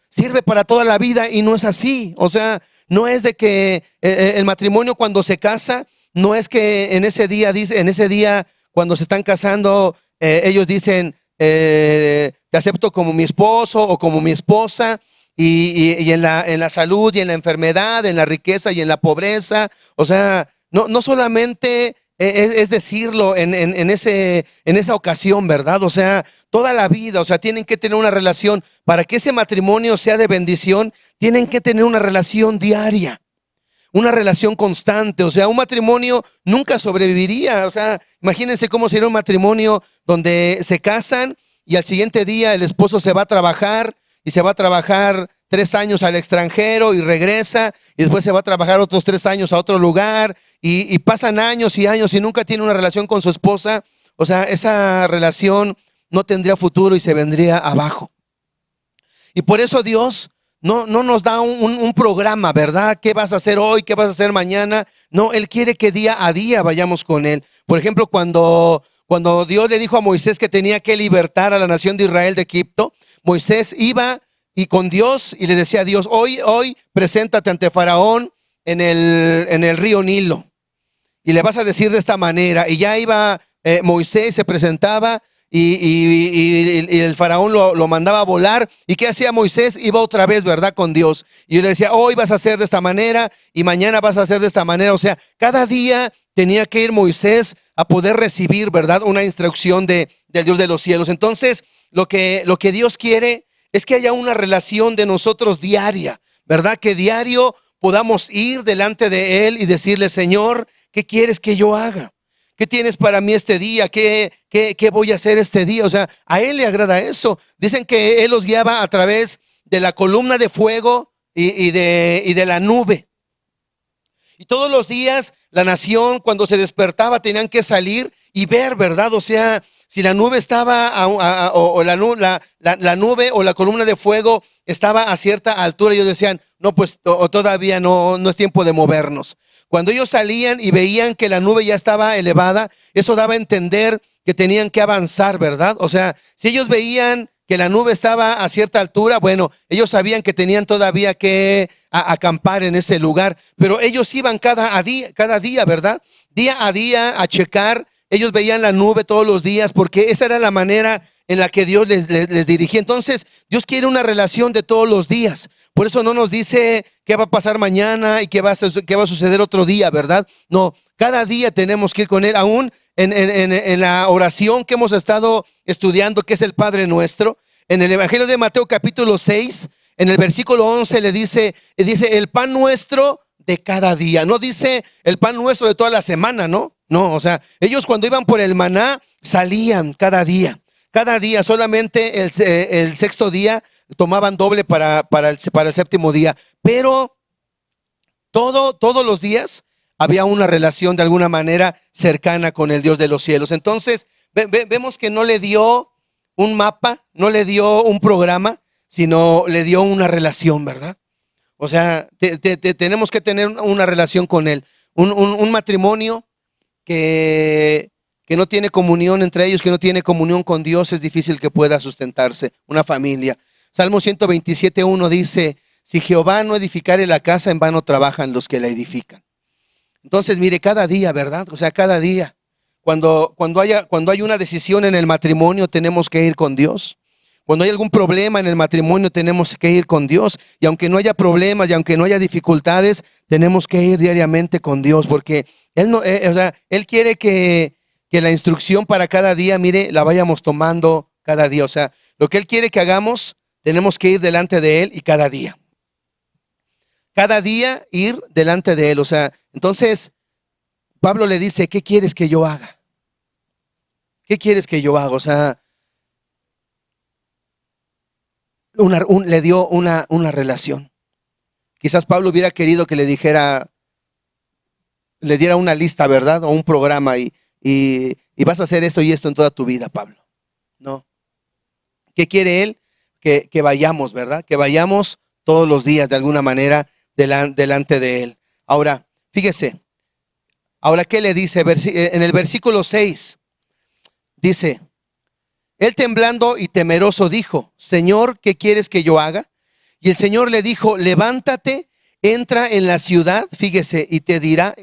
Speaker 2: sirve para toda la vida y no es así. O sea, no es de que el matrimonio cuando se casa, no es que en ese día cuando se están casando, ellos dicen, te acepto como mi esposo o como mi esposa, y en la salud y en la enfermedad, en la riqueza y en la pobreza. O sea, no solamente es decirlo en esa ocasión, ¿verdad? O sea, toda la vida, o sea, tienen que tener una relación. Para que ese matrimonio sea de bendición, tienen que tener una relación diaria, una relación constante. O sea, un matrimonio nunca sobreviviría. O sea, imagínense cómo sería un matrimonio donde se casan y al siguiente día el esposo se va a trabajar y se va a trabajar 3 años al extranjero y regresa, y después se va a trabajar otros 3 años a otro lugar, y pasan años y años y nunca tiene una relación con su esposa. O sea, esa relación no tendría futuro y se vendría abajo. Y por eso Dios no nos da un programa, ¿verdad? ¿Qué vas a hacer hoy? ¿Qué vas a hacer mañana? No, Él quiere que día a día vayamos con Él. Por ejemplo, cuando Dios le dijo a Moisés que tenía que libertar a la nación de Israel de Egipto, Moisés iba y con Dios y le decía a Dios, hoy preséntate ante Faraón en el río Nilo y le vas a decir de esta manera. Y ya iba Moisés, se presentaba y el Faraón lo mandaba a volar. ¿Y qué hacía Moisés? Iba otra vez, ¿verdad? Con Dios. Y le decía, hoy vas a hacer de esta manera y mañana vas a hacer de esta manera. O sea, cada día tenía que ir Moisés a poder recibir, ¿verdad?, una instrucción del Dios de los cielos. Entonces, lo que Dios quiere es que haya una relación de nosotros diaria, ¿verdad? Que diario podamos ir delante de Él y decirle: Señor, ¿qué quieres que yo haga? ¿Qué tienes para mí este día? ¿Qué voy a hacer este día? O sea, a Él le agrada eso. Dicen que Él los guiaba a través de la columna de fuego y de la nube. Y todos los días la nación, cuando se despertaba, tenían que salir y ver, ¿verdad? O sea, si la nube estaba la nube o la columna de fuego estaba a cierta altura, ellos decían: no, pues todavía no es tiempo de movernos. Cuando ellos salían y veían que la nube ya estaba elevada, eso daba a entender que tenían que avanzar, ¿verdad? O sea, si ellos veían que la nube estaba a cierta altura, bueno, ellos sabían que tenían todavía que acampar en ese lugar, pero ellos iban cada día, ¿verdad? Día a día a checar. Ellos veían la nube todos los días porque esa era la manera en la que Dios les dirigía. Entonces, Dios quiere una relación de todos los días. Por eso no nos dice qué va a pasar mañana y qué va a suceder otro día, ¿verdad? No, cada día tenemos que ir con Él. Aún en la oración que hemos estado estudiando, que es el Padre Nuestro, en el Evangelio de Mateo capítulo 6, en el versículo 11 le dice el pan nuestro de cada día. No dice el pan nuestro de toda la semana, ¿no? No, o sea, ellos cuando iban por el maná salían cada día. Cada día, solamente el sexto día tomaban doble para el séptimo día. Pero todos los días había una relación de alguna manera cercana con el Dios de los cielos. Entonces, vemos que no le dio un mapa, no le dio un programa, sino le dio una relación, ¿verdad? O sea, tenemos que tener una relación con Él. Un matrimonio que no tiene comunión entre ellos, que no tiene comunión con Dios, es difícil que pueda sustentarse. Una familia. Salmo 127:1 dice: si Jehová no edificare la casa, en vano trabajan los que la edifican. Entonces, mire, cada día, ¿verdad? O sea, cada día, cuando hay una decisión en el matrimonio, tenemos que ir con Dios. Cuando hay algún problema en el matrimonio, tenemos que ir con Dios. Y aunque no haya problemas y aunque no haya dificultades, tenemos que ir diariamente con Dios, porque Él quiere que la instrucción para cada día, mire, la vayamos tomando cada día. O sea, lo que Él quiere que hagamos, tenemos que ir delante de Él y cada día. Cada día ir delante de Él. O sea, entonces Pablo le dice: ¿qué quieres que yo haga? ¿Qué quieres que yo haga? O sea, le dio una relación. Quizás Pablo hubiera querido que le diera una lista, ¿verdad? O un programa y vas a hacer esto y esto en toda tu vida, Pablo. No. ¿Qué quiere él? Que vayamos, ¿verdad? Que vayamos todos los días de alguna manera delante de Él. Ahora, fíjese. Ahora, ¿qué le dice? En el versículo 6 dice: Él temblando y temeroso dijo: Señor, ¿qué quieres que yo haga? Y el Señor le dijo: levántate, entra en la ciudad, fíjese, y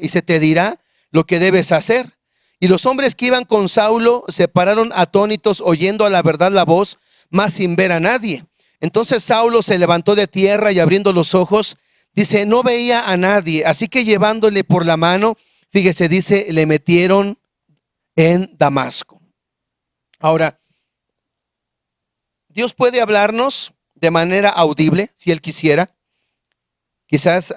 Speaker 2: se te dirá lo que debes hacer. Y los hombres que iban con Saulo se pararon atónitos, oyendo a la verdad la voz, mas sin ver a nadie. Entonces Saulo se levantó de tierra y abriendo los ojos, dice, no veía a nadie. Así que llevándole por la mano, fíjese, dice, le metieron en Damasco. Ahora, Dios puede hablarnos de manera audible, si Él quisiera. Quizás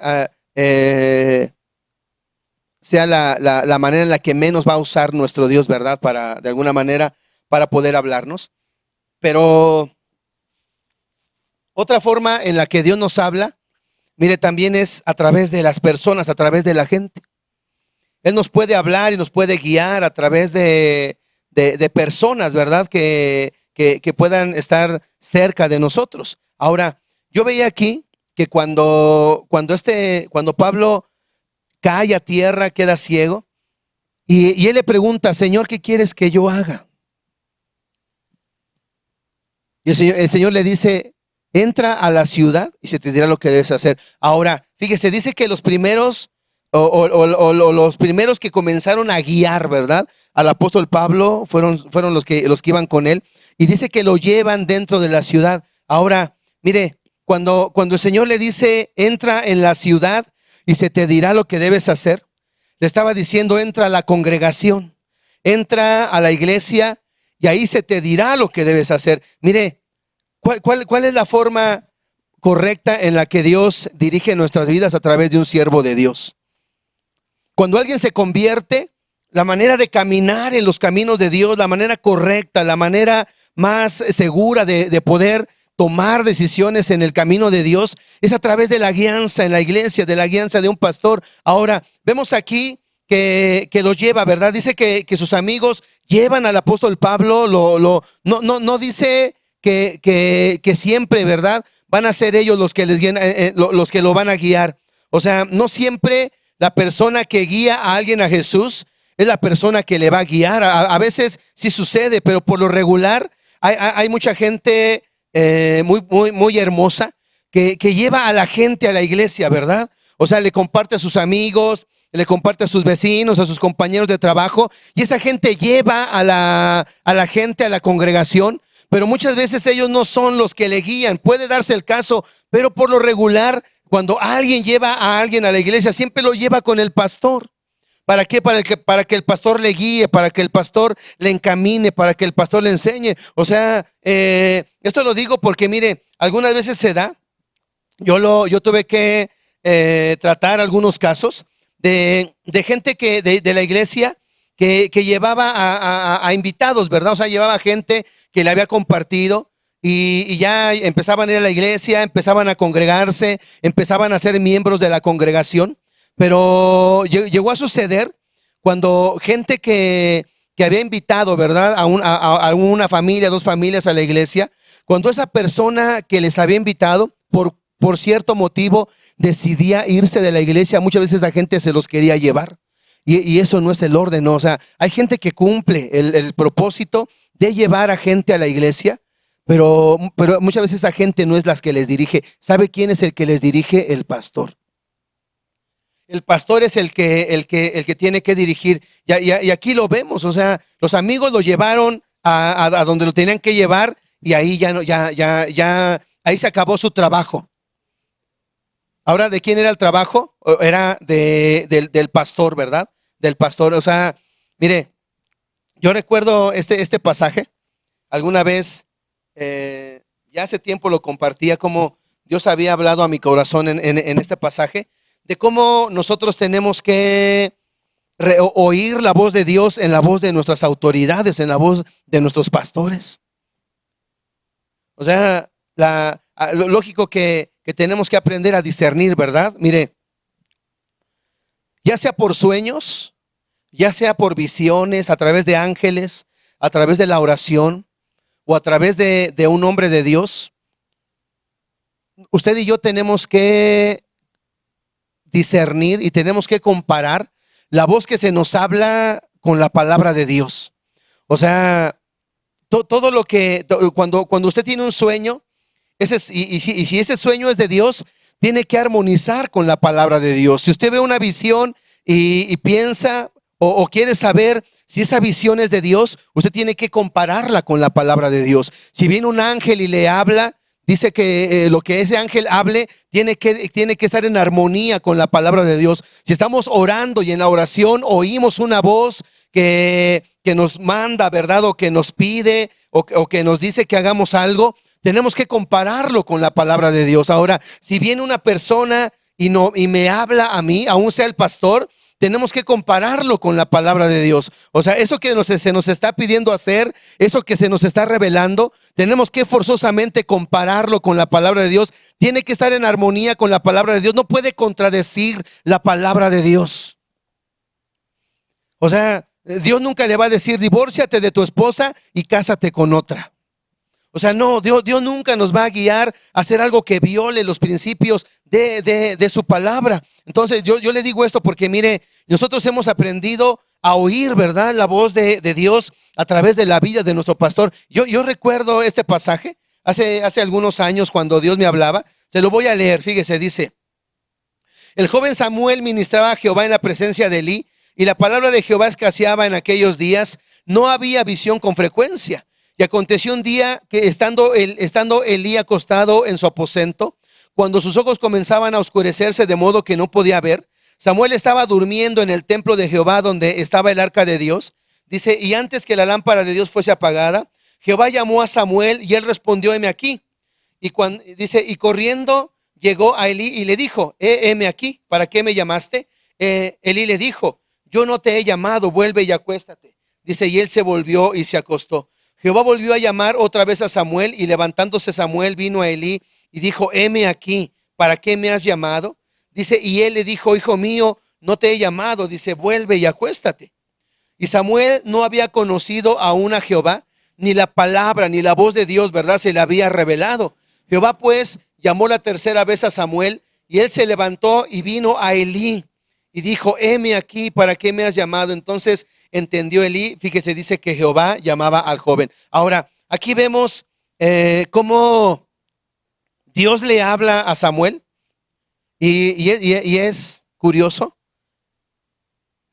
Speaker 2: sea la manera en la que menos va a usar nuestro Dios, ¿verdad? De alguna manera, para poder hablarnos. Pero otra forma en la que Dios nos habla, mire, también es a través de las personas, a través de la gente. Él nos puede hablar y nos puede guiar a través de personas, ¿verdad? Que puedan estar cerca de nosotros. Ahora, yo veía aquí que cuando Pablo cae a tierra, queda ciego, y él le pregunta, Señor, ¿qué quieres que yo haga? Y el Señor le dice, entra a la ciudad y se te dirá lo que debes hacer. Ahora, fíjese, dice que los primeros los primeros que comenzaron a guiar, ¿verdad?, al apóstol Pablo fueron los que iban con él, y dice que lo llevan dentro de la ciudad. Ahora, mire, cuando el Señor le dice, entra en la ciudad y se te dirá lo que debes hacer, le estaba diciendo, entra a la congregación, entra a la iglesia y ahí se te dirá lo que debes hacer. Mire, ¿cuál es la forma correcta en la que Dios dirige nuestras vidas a través de un siervo de Dios. Cuando alguien se convierte, la manera de caminar en los caminos de Dios, la manera correcta, la manera más segura de poder tomar decisiones en el camino de Dios es a través de la guianza en la iglesia, de la guianza de un pastor. Ahora, vemos aquí que lo lleva, ¿verdad? Dice que sus amigos llevan al apóstol Pablo, no dice que siempre, ¿verdad? Van a ser ellos los que les guían, los que lo van a guiar. O sea, no siempre la persona que guía a alguien a Jesús es la persona que le va a guiar. A veces sí sucede, pero por lo regular hay mucha gente muy hermosa que lleva a la gente a la iglesia, ¿verdad? O sea, le comparte a sus amigos, le comparte a sus vecinos, a sus compañeros de trabajo, y esa gente lleva a la gente a la congregación, pero muchas veces ellos no son los que le guían. Puede darse el caso, pero por lo regular, cuando alguien lleva a alguien a la iglesia, siempre lo lleva con el pastor. ¿Para qué? Para que el pastor le guíe, para que el pastor le encamine, para que el pastor le enseñe. O sea, esto lo digo porque, mire, algunas veces se da. Yo tuve que tratar algunos casos de gente de la iglesia que llevaba a invitados, ¿verdad? O sea, llevaba gente que le había compartido y ya empezaban a ir a la iglesia, empezaban a congregarse, empezaban a ser miembros de la congregación. Pero llegó a suceder cuando gente que había invitado, ¿verdad? A una familia, 2 familias a la iglesia, cuando esa persona que les había invitado, por cierto motivo, decidía irse de la iglesia, muchas veces la gente se los quería llevar. Y eso no es el orden, ¿no? O sea, hay gente que cumple el propósito de llevar a gente a la iglesia, pero muchas veces esa gente no es la que les dirige. ¿Sabe quién es el que les dirige? El pastor. El pastor es el que tiene que dirigir. Y aquí lo vemos, o sea, los amigos lo llevaron a donde lo tenían que llevar y ahí ahí se acabó su trabajo. Ahora, ¿de quién era el trabajo? Era del pastor, ¿verdad? Del pastor. O sea, mire, yo recuerdo este pasaje. Alguna vez, ya hace tiempo lo compartía, como Dios había hablado a mi corazón en este pasaje, de cómo nosotros tenemos que oír la voz de Dios en la voz de nuestras autoridades, en la voz de nuestros pastores. O sea, lo lógico que tenemos que aprender a discernir, ¿verdad? Mire, ya sea por sueños, ya sea por visiones, a través de ángeles, a través de la oración o a través de un hombre de Dios, usted y yo tenemos que discernir y tenemos que comparar la voz que se nos habla con la palabra de Dios. O sea, todo lo que, cuando usted tiene un sueño, si ese sueño es de Dios, tiene que armonizar con la palabra de Dios. Si usted ve una visión y piensa o quiere saber si esa visión es de Dios, usted tiene que compararla con la palabra de Dios. Si viene un ángel y le habla, dice que lo que ese ángel hable tiene que estar en armonía con la palabra de Dios. Si estamos orando y en la oración oímos una voz que nos manda, ¿verdad? O que nos pide o que nos dice que hagamos algo, tenemos que compararlo con la palabra de Dios. Ahora, si viene una persona y me habla a mí, aún sea el pastor, tenemos que compararlo con la palabra de Dios. O sea, eso que se nos está pidiendo hacer, eso que se nos está revelando, tenemos que forzosamente compararlo con la palabra de Dios. Tiene que estar en armonía con la palabra de Dios. No puede contradecir la palabra de Dios. O sea, Dios nunca le va a decir: divórciate de tu esposa y cásate con otra. O sea, no, Dios nunca nos va a guiar a hacer algo que viole los principios de su palabra. Entonces yo le digo esto porque, mire, nosotros hemos aprendido a oír, ¿verdad?, la voz de Dios a través de la vida de nuestro pastor. Yo recuerdo este pasaje hace algunos años cuando Dios me hablaba. Se lo voy a leer, fíjese, dice: el joven Samuel ministraba a Jehová en la presencia de Elí, y la palabra de Jehová escaseaba en aquellos días. No había visión con frecuencia. Y aconteció un día que estando Elí acostado en su aposento, cuando sus ojos comenzaban a oscurecerse de modo que no podía ver, Samuel estaba durmiendo en el templo de Jehová donde estaba el arca de Dios. Dice: y antes que la lámpara de Dios fuese apagada, Jehová llamó a Samuel y él respondió: heme aquí. Y cuando dice, y corriendo llegó a Elí y le dijo, heme aquí, ¿para qué me llamaste? Elí le dijo, yo no te he llamado, vuelve y acuéstate. Dice, y él se volvió y se acostó. Jehová volvió a llamar otra vez a Samuel, y levantándose Samuel vino a Elí y dijo, heme aquí, ¿para qué me has llamado? Dice, y él le dijo, hijo mío, no te he llamado. Dice, vuelve y acuéstate. Y Samuel no había conocido aún a Jehová, ni la palabra, ni la voz de Dios, ¿verdad? Se le había revelado. Jehová pues llamó la tercera vez a Samuel, y él se levantó y vino a Elí y dijo, heme aquí, ¿para qué me has llamado? Entonces entendió Elí, fíjese, dice que Jehová llamaba al joven. Ahora, aquí vemos cómo Dios le habla a Samuel, y es curioso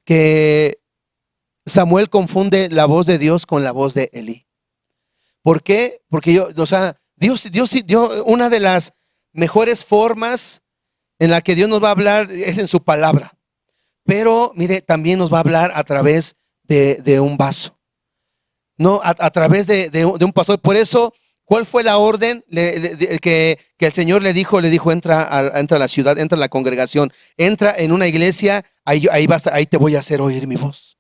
Speaker 2: que Samuel confunde la voz de Dios con la voz de Elí. ¿Por qué? Porque Dios dio una de las mejores formas en la que Dios nos va a hablar es en su palabra. Pero mire, también nos va a hablar a través de un vaso, no a través de un pastor. Por eso, ¿cuál fue la orden que el Señor le dijo? Le dijo, entra a la ciudad, entra a la congregación, entra en una iglesia, ahí te voy a hacer oír mi voz.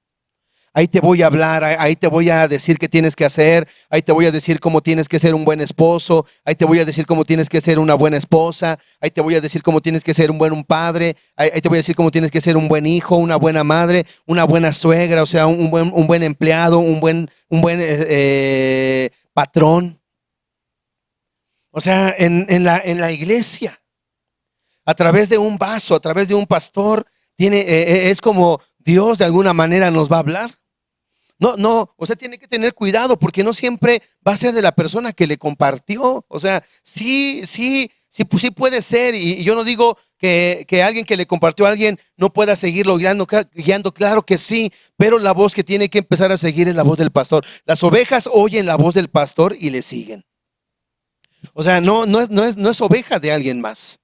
Speaker 2: Ahí te voy a hablar, ahí te voy a decir qué tienes que hacer, ahí te voy a decir cómo tienes que ser un buen esposo, ahí te voy a decir cómo tienes que ser una buena esposa, ahí te voy a decir cómo tienes que ser un padre, ahí te voy a decir cómo tienes que ser un buen hijo, una buena madre, una buena suegra, o sea, un buen empleado, un buen patrón. O sea, en la iglesia, a través de un vaso, a través de un pastor, es como Dios de alguna manera nos va a hablar. No, usted tiene que tener cuidado porque no siempre va a ser de la persona que le compartió. O sea, sí puede ser, y yo no digo que alguien que le compartió a alguien no pueda seguirlo guiando, claro que sí, pero la voz que tiene que empezar a seguir es la voz del pastor. Las ovejas oyen la voz del pastor y le siguen. O sea, no es oveja de alguien más.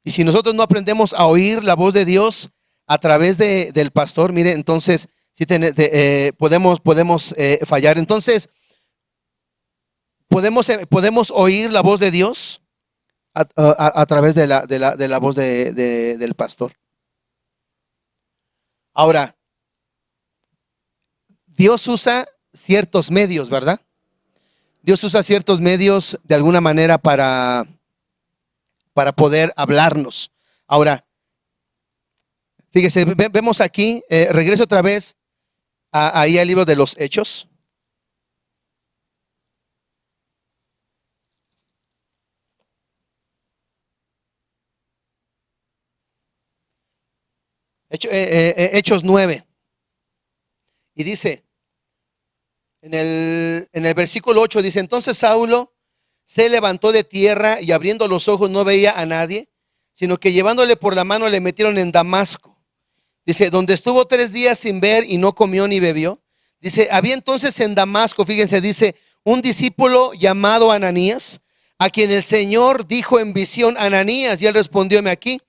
Speaker 2: Y si nosotros no aprendemos a oír la voz de Dios a través del pastor, mire, entonces sí podemos fallar. Entonces, podemos oír la voz de Dios a través de la voz del pastor. Ahora, Dios usa ciertos medios, ¿verdad? Dios usa ciertos medios de alguna manera para poder hablarnos. Ahora, fíjese, vemos aquí, regreso otra vez ahí al libro de los Hechos. Hechos 9. Y dice, en el versículo 8 dice, entonces Saulo se levantó de tierra y abriendo los ojos no veía a nadie, sino que llevándole por la mano le metieron en Damasco. Dice, donde estuvo 3 días sin ver y no comió ni bebió. Dice, había entonces en Damasco, fíjense, dice, un discípulo llamado Ananías, a quien el Señor dijo en visión, Ananías, y él respondió, heme aquí.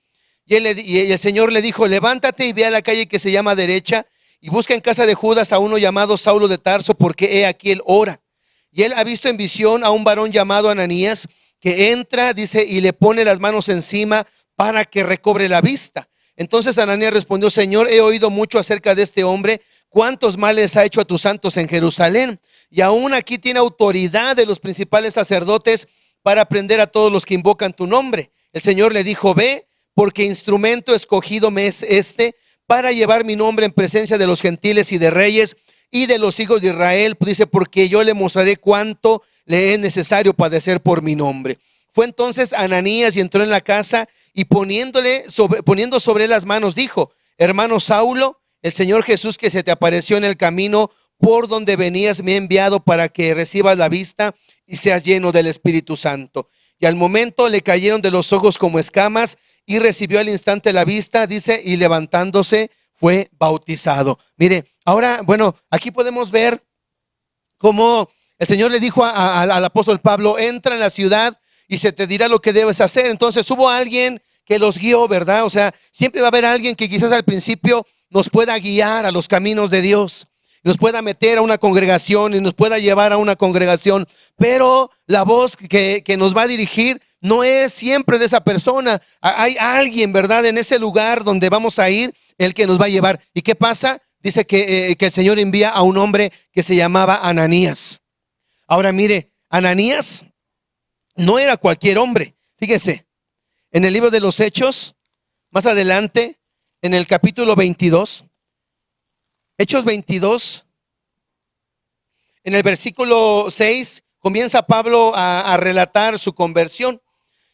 Speaker 2: Y el Señor le dijo, levántate y ve a la calle que se llama derecha y busca en casa de Judas a uno llamado Saulo de Tarso, porque he aquí él ora. Y él ha visto en visión a un varón llamado Ananías que entra, dice, y le pone las manos encima para que recobre la vista. Entonces Ananías respondió, Señor, he oído mucho acerca de este hombre, cuántos males ha hecho a tus santos en Jerusalén, y aún aquí tiene autoridad de los principales sacerdotes para prender a todos los que invocan tu nombre. El Señor le dijo, ve, porque instrumento escogido me es este para llevar mi nombre en presencia de los gentiles y de reyes y de los hijos de Israel. Dice, porque yo le mostraré cuánto le es necesario padecer por mi nombre. Fue entonces Ananías y entró en la casa y poniendo sobre él las manos, dijo, hermano Saulo, el Señor Jesús que se te apareció en el camino por donde venías me ha enviado para que recibas la vista y seas lleno del Espíritu Santo. Y al momento le cayeron de los ojos como escamas y recibió al instante la vista, dice, y levantándose fue bautizado. Mire, ahora, bueno, aquí podemos ver cómo el Señor le dijo al apóstol Pablo, entra en la ciudad y se te dirá lo que debes hacer. Entonces hubo alguien que los guió, ¿verdad? O sea, siempre va a haber alguien que quizás al principio nos pueda guiar a los caminos de Dios. nos pueda meter a una congregación y nos pueda llevar a una congregación, pero la voz que nos va a dirigir no es siempre de esa persona. Hay alguien, ¿verdad?, en ese lugar donde vamos a ir, el que nos va a llevar. ¿Y qué pasa? Dice que el Señor envía a un hombre que se llamaba Ananías. Ahora mire, Ananías no era cualquier hombre. Fíjese, en el libro de los Hechos, más adelante, en el capítulo 22, Hechos 22, en el versículo 6, comienza Pablo a relatar su conversión.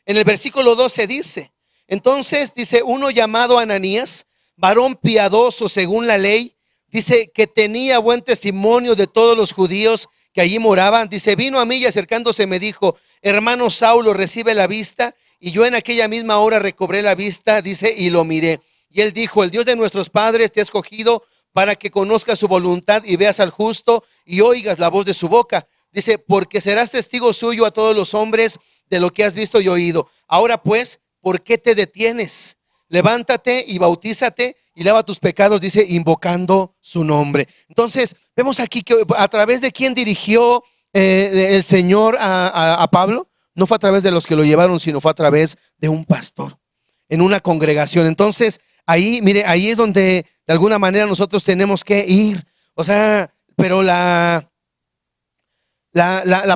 Speaker 2: En el versículo 12 dice, entonces, dice, uno llamado Ananías, varón piadoso según la ley, dice que tenía buen testimonio de todos los judíos que allí moraban. Dice, vino a mí y acercándose me dijo, hermano Saulo, recibe la vista. Y yo en aquella misma hora recobré la vista, dice, y lo miré. Y él dijo, el Dios de nuestros padres te ha escogido para que conozcas su voluntad y veas al justo y oigas la voz de su boca. Dice, porque serás testigo suyo a todos los hombres de lo que has visto y oído. Ahora pues, ¿por qué te detienes? Levántate y bautízate y lava tus pecados, dice, invocando su nombre. Entonces, vemos aquí que a través de quién dirigió el Señor a Pablo. No fue a través de los que lo llevaron, sino fue a través de un pastor en una congregación. Entonces, ahí, mire, ahí es donde de alguna manera nosotros tenemos que ir. O sea, pero la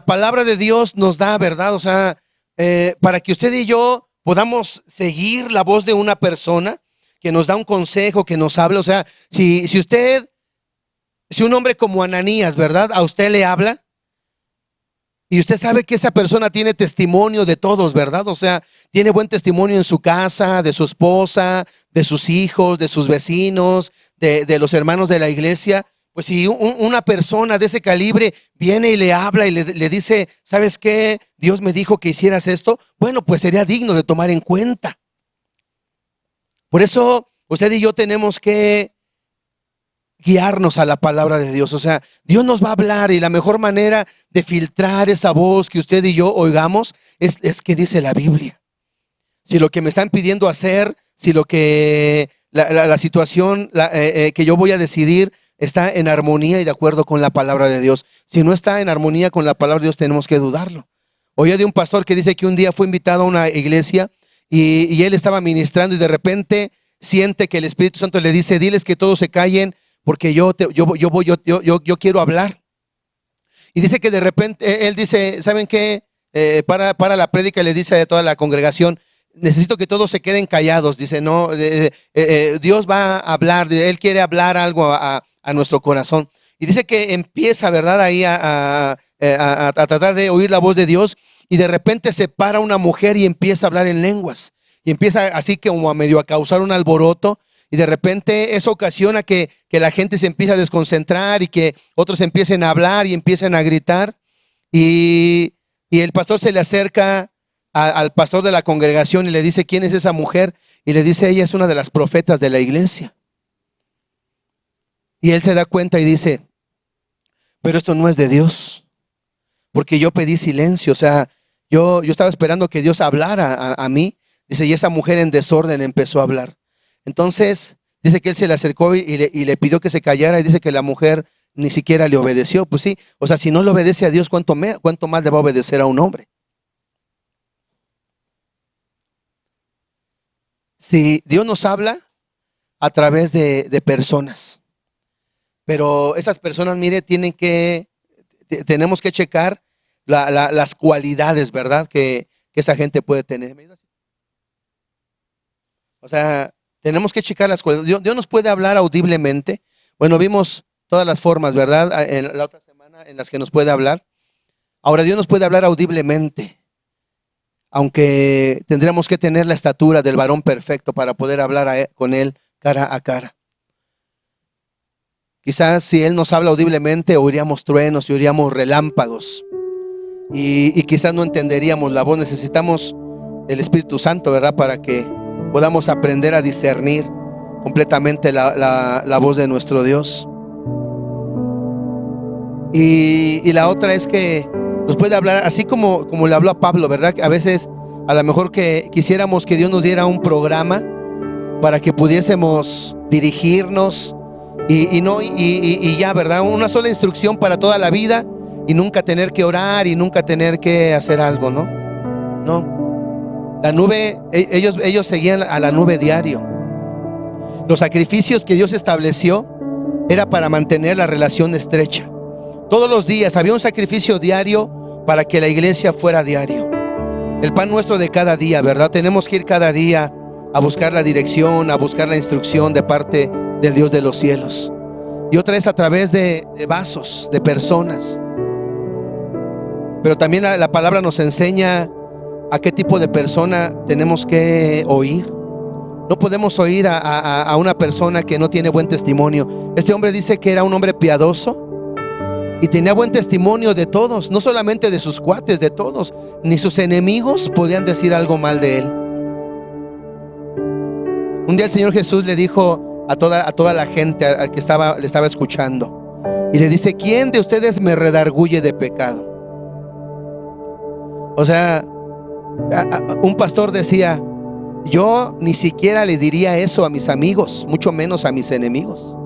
Speaker 2: palabra de Dios nos da, ¿verdad? O sea, para que usted y yo podamos seguir la voz de una persona que nos da un consejo, que nos habla. O sea, si un hombre como Ananías, ¿verdad?, a usted le habla y usted sabe que esa persona tiene testimonio de todos, ¿verdad? O sea, tiene buen testimonio en su casa, de su esposa, de sus hijos, de sus vecinos, de los hermanos de la iglesia. Pues si una persona de ese calibre viene y le habla y le dice, ¿sabes qué? Dios me dijo que hicieras esto. Bueno, pues sería digno de tomar en cuenta. Por eso usted y yo tenemos que guiarnos a la palabra de Dios. O sea, Dios nos va a hablar y la mejor manera de filtrar esa voz que usted y yo oigamos es que dice la Biblia. Si lo que me están pidiendo hacer, si lo que la situación que yo voy a decidir está en armonía y de acuerdo con la palabra de Dios. Si no está en armonía con la palabra de Dios, tenemos que dudarlo. Oí de un pastor que dice que un día fue invitado a una iglesia y él estaba ministrando y de repente siente que el Espíritu Santo le dice, diles que todos se callen porque yo quiero hablar. Y dice que de repente él dice, ¿saben qué? Para la prédica le dice a toda la congregación, necesito que todos se queden callados. Dice, no, Dios va a hablar, Él quiere hablar algo a nuestro corazón. Y dice que empieza, ¿verdad?, ahí a tratar de oír la voz de Dios y de repente se para una mujer y empieza a hablar en lenguas. Y empieza así como a medio a causar un alboroto. Y de repente eso ocasiona que la gente se empieza a desconcentrar y que otros empiecen a hablar y empiecen a gritar. Y el pastor se le acerca al pastor de la congregación y le dice, ¿quién es esa mujer? Y le dice, ella es una de las profetas de la iglesia. Y él se da cuenta y dice, pero esto no es de Dios, porque yo pedí silencio. O sea, yo estaba esperando que Dios hablara a mí. Dice, y esa mujer en desorden empezó a hablar. Entonces, dice que él se le acercó y le pidió que se callara y dice que la mujer ni siquiera le obedeció. Pues sí, o sea, si no le obedece a Dios, ¿cuánto más le va a obedecer a un hombre? Si Dios nos habla a través de personas, pero esas personas, mire, tenemos que checar las cualidades, ¿verdad?, que esa gente puede tener. O sea, tenemos que checar las cualidades. Dios nos puede hablar audiblemente. Bueno, vimos todas las formas, ¿verdad?, en la otra semana en las que nos puede hablar. Ahora, Dios nos puede hablar audiblemente, aunque tendríamos que tener la estatura del varón perfecto para poder hablar con Él cara a cara. Quizás si Él nos habla audiblemente, oiríamos truenos y oiríamos relámpagos. Y quizás no entenderíamos la voz. Necesitamos el Espíritu Santo, ¿verdad?, para que podamos aprender a discernir completamente la voz de nuestro Dios. Y la otra es que nos puede hablar así como le habló a Pablo, ¿verdad? A veces a lo mejor que quisiéramos que Dios nos diera un programa para que pudiésemos dirigirnos y ya, ¿verdad? Una sola instrucción para toda la vida y nunca tener que orar y nunca tener que hacer algo, ¿no? No. La nube, ellos seguían a la nube diario. Los sacrificios que Dios estableció era para mantener la relación estrecha. Todos los días había un sacrificio diario para que la iglesia fuera diario. El pan nuestro de cada día, ¿verdad? Tenemos que ir cada día a buscar la dirección, a buscar la instrucción de parte del Dios de los cielos. Y otra vez a través de vasos, de personas. Pero también la palabra nos enseña a qué tipo de persona tenemos que oír. No podemos oír a una persona que no tiene buen testimonio. Este hombre dice que era un hombre piadoso y tenía buen testimonio de todos, no solamente de sus cuates, de todos. Ni sus enemigos podían decir algo mal de él. Un día el Señor Jesús le dijo a toda la gente que le estaba escuchando, y le dice: ¿quién de ustedes me redarguye de pecado? O sea, un pastor decía: yo ni siquiera le diría eso a mis amigos, mucho menos a mis enemigos.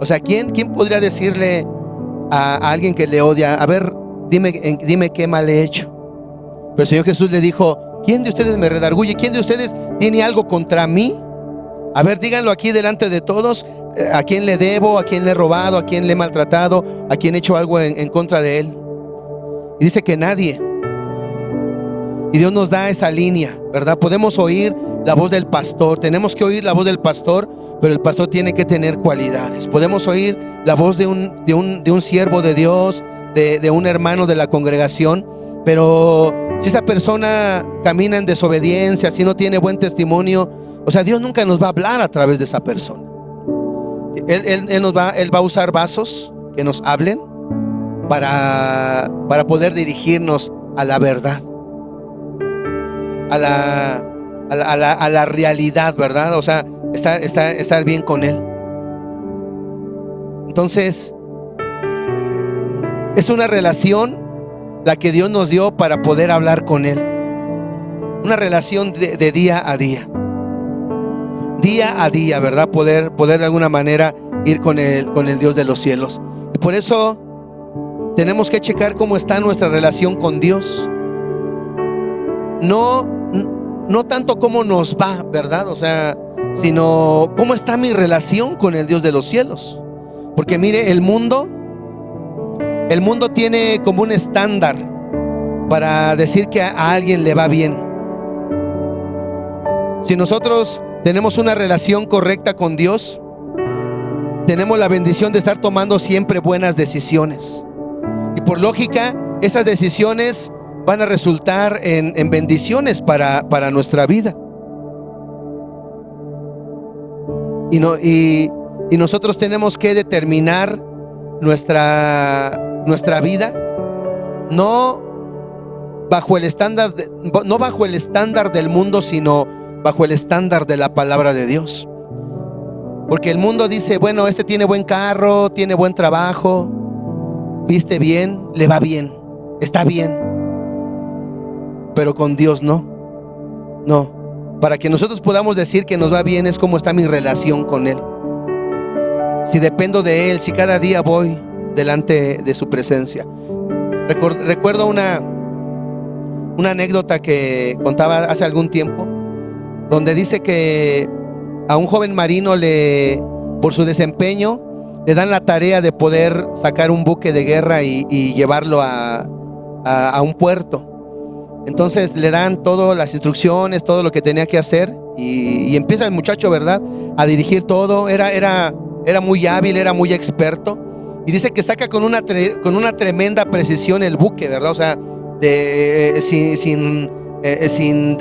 Speaker 2: O sea, ¿quién podría decirle a alguien que le odia: a ver, dime qué mal he hecho? Pero el Señor Jesús le dijo: ¿quién de ustedes me redarguye? ¿Quién de ustedes tiene algo contra mí? A ver, díganlo aquí delante de todos. ¿A quién le debo? ¿A quién le he robado? ¿A quién le he maltratado? ¿A quién he hecho algo en contra de él? Y dice que nadie. Y Dios nos da esa línea, ¿verdad? Podemos oír la voz del pastor, tenemos que oír la voz del pastor, pero el pastor tiene que tener cualidades. Podemos oír la voz de un siervo de Dios, de un hermano de la congregación, pero si esa persona camina en desobediencia, si no tiene buen testimonio, o sea, Dios nunca nos va a hablar a través de esa persona. Él va a usar vasos que nos hablen para poder dirigirnos a la verdad, a la realidad, ¿verdad? O sea, estar bien con él. Entonces, es una relación la que Dios nos dio para poder hablar con él. Una relación de día a día. Día a día, ¿verdad? Poder de alguna manera ir con el Dios de los cielos. Y por eso tenemos que checar cómo está nuestra relación con Dios. No tanto cómo nos va, ¿verdad? O sea, sino cómo está mi relación con el Dios de los cielos. Porque mire, el mundo tiene como un estándar para decir que a alguien le va bien. Si nosotros tenemos una relación correcta con Dios, tenemos la bendición de estar tomando siempre buenas decisiones. Y por lógica, esas decisiones van a resultar en bendiciones para nuestra vida. Y nosotros tenemos que determinar nuestra vida no bajo el estándar del mundo, sino bajo el estándar de la palabra de Dios. Porque el mundo dice: bueno, este tiene buen carro, tiene buen trabajo, viste bien, le va bien, está bien. Pero con Dios no. Para que nosotros podamos decir que nos va bien es cómo está mi relación con Él. Si dependo de Él, si cada día voy delante de su presencia. Recuerdo una anécdota que contaba hace algún tiempo, donde dice que a un joven marino por su desempeño le dan la tarea de poder sacar un buque de guerra y llevarlo a un puerto. Entonces le dan todas las instrucciones, todo lo que tenía que hacer, y empieza el muchacho, ¿verdad?, a dirigir todo. Era muy hábil, era muy experto, y dice que saca con una tremenda precisión el buque, ¿verdad? O sea, sin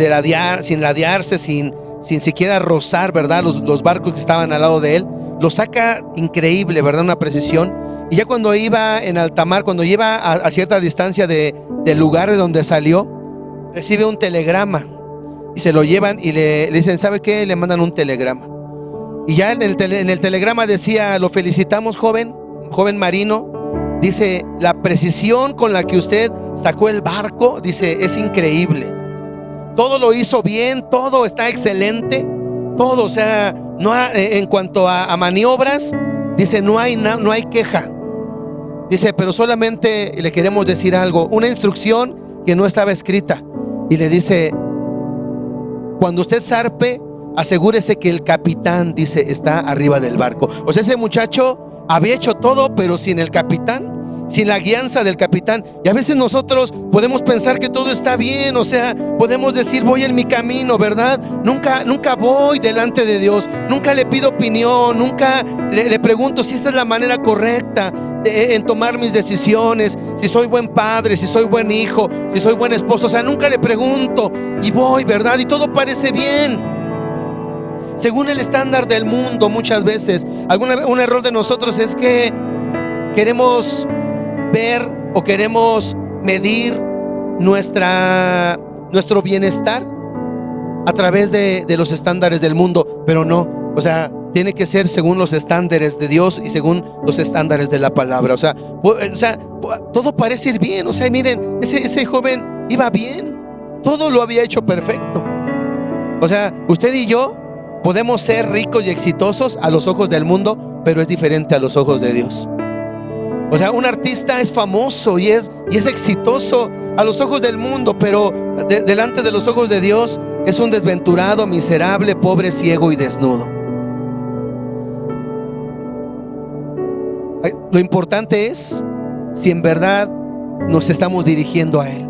Speaker 2: ladearse, sin siquiera rozar, ¿verdad?, los barcos que estaban al lado de él. Lo saca increíble, ¿verdad?, una precisión. Y ya cuando iba en alta mar, cuando lleva a cierta distancia del lugar de donde salió, recibe un telegrama y se lo llevan y le dicen: ¿sabe qué? Le mandan un telegrama. Y ya en el telegrama decía: lo felicitamos, joven marino. Dice: la precisión con la que usted sacó el barco, dice, es increíble. Todo lo hizo bien, todo está excelente, todo, o sea, En cuanto a maniobras, dice, no hay queja. Dice, pero solamente le queremos decir algo, una instrucción que no estaba escrita. Y le dice, cuando usted zarpe, asegúrese que el capitán, dice, está arriba del barco. O sea, ese muchacho había hecho todo, pero sin el capitán, sin la guianza del capitán. Y a veces nosotros podemos pensar que todo está bien, o sea, podemos decir, voy en mi camino, ¿verdad? Nunca voy delante de Dios, nunca le pido opinión, nunca le pregunto si esta es la manera correcta en tomar mis decisiones, si soy buen padre, si soy buen hijo, si soy buen esposo. O sea, nunca le pregunto y voy, ¿verdad? Y todo parece bien, según el estándar del mundo. Muchas veces un error de nosotros es que queremos ver o queremos medir nuestro bienestar a través de los estándares del mundo, pero no, o sea, tiene que ser según los estándares de Dios y según los estándares de la palabra. O sea, todo parece ir bien. O sea, miren, ese joven iba bien, todo lo había hecho perfecto. O sea, usted y yo podemos ser ricos y exitosos a los ojos del mundo, pero es diferente a los ojos de Dios. O sea, un artista es famoso y es exitoso a los ojos del mundo, pero delante de los ojos de Dios es un desventurado, miserable, pobre, ciego y desnudo. Lo importante es si en verdad nos estamos dirigiendo a Él,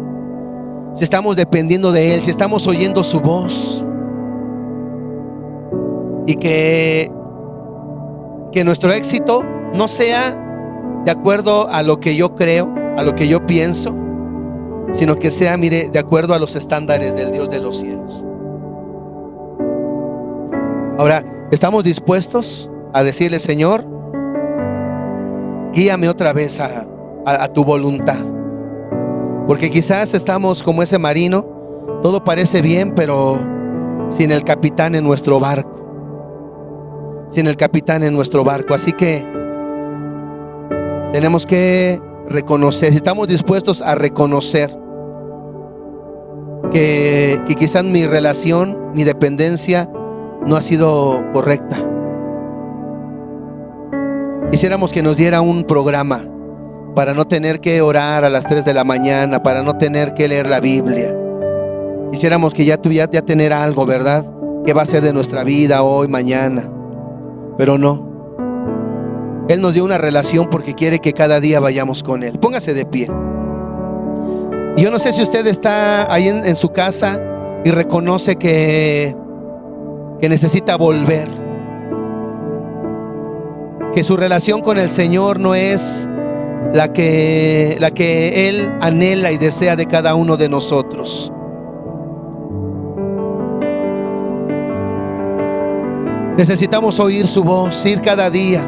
Speaker 2: si estamos dependiendo de Él, si estamos oyendo su voz, y que nuestro éxito no sea de acuerdo a lo que yo creo, a lo que yo pienso, sino que sea, mire, de acuerdo a los estándares del Dios de los cielos. Ahora, ¿estamos dispuestos a decirle, Señor, guíame otra vez a tu voluntad? Porque quizás estamos como ese marino, todo parece bien, pero sin el capitán en nuestro barco. Sin el capitán en nuestro barco. Así que tenemos que reconocer, si estamos dispuestos a reconocer que quizás mi relación, mi dependencia no ha sido correcta. Quisiéramos que nos diera un programa para no tener que orar a las 3 de la mañana, para no tener que leer la Biblia. Quisiéramos que ya tener algo, ¿verdad? ¿Qué va a ser de nuestra vida hoy, mañana? Pero no. Él nos dio una relación porque quiere que cada día vayamos con Él. Póngase de pie. Y yo no sé si usted está ahí en su casa y reconoce que necesita volver, que su relación con el Señor no es la que Él anhela y desea de cada uno de nosotros. Necesitamos oír su voz, ir cada día.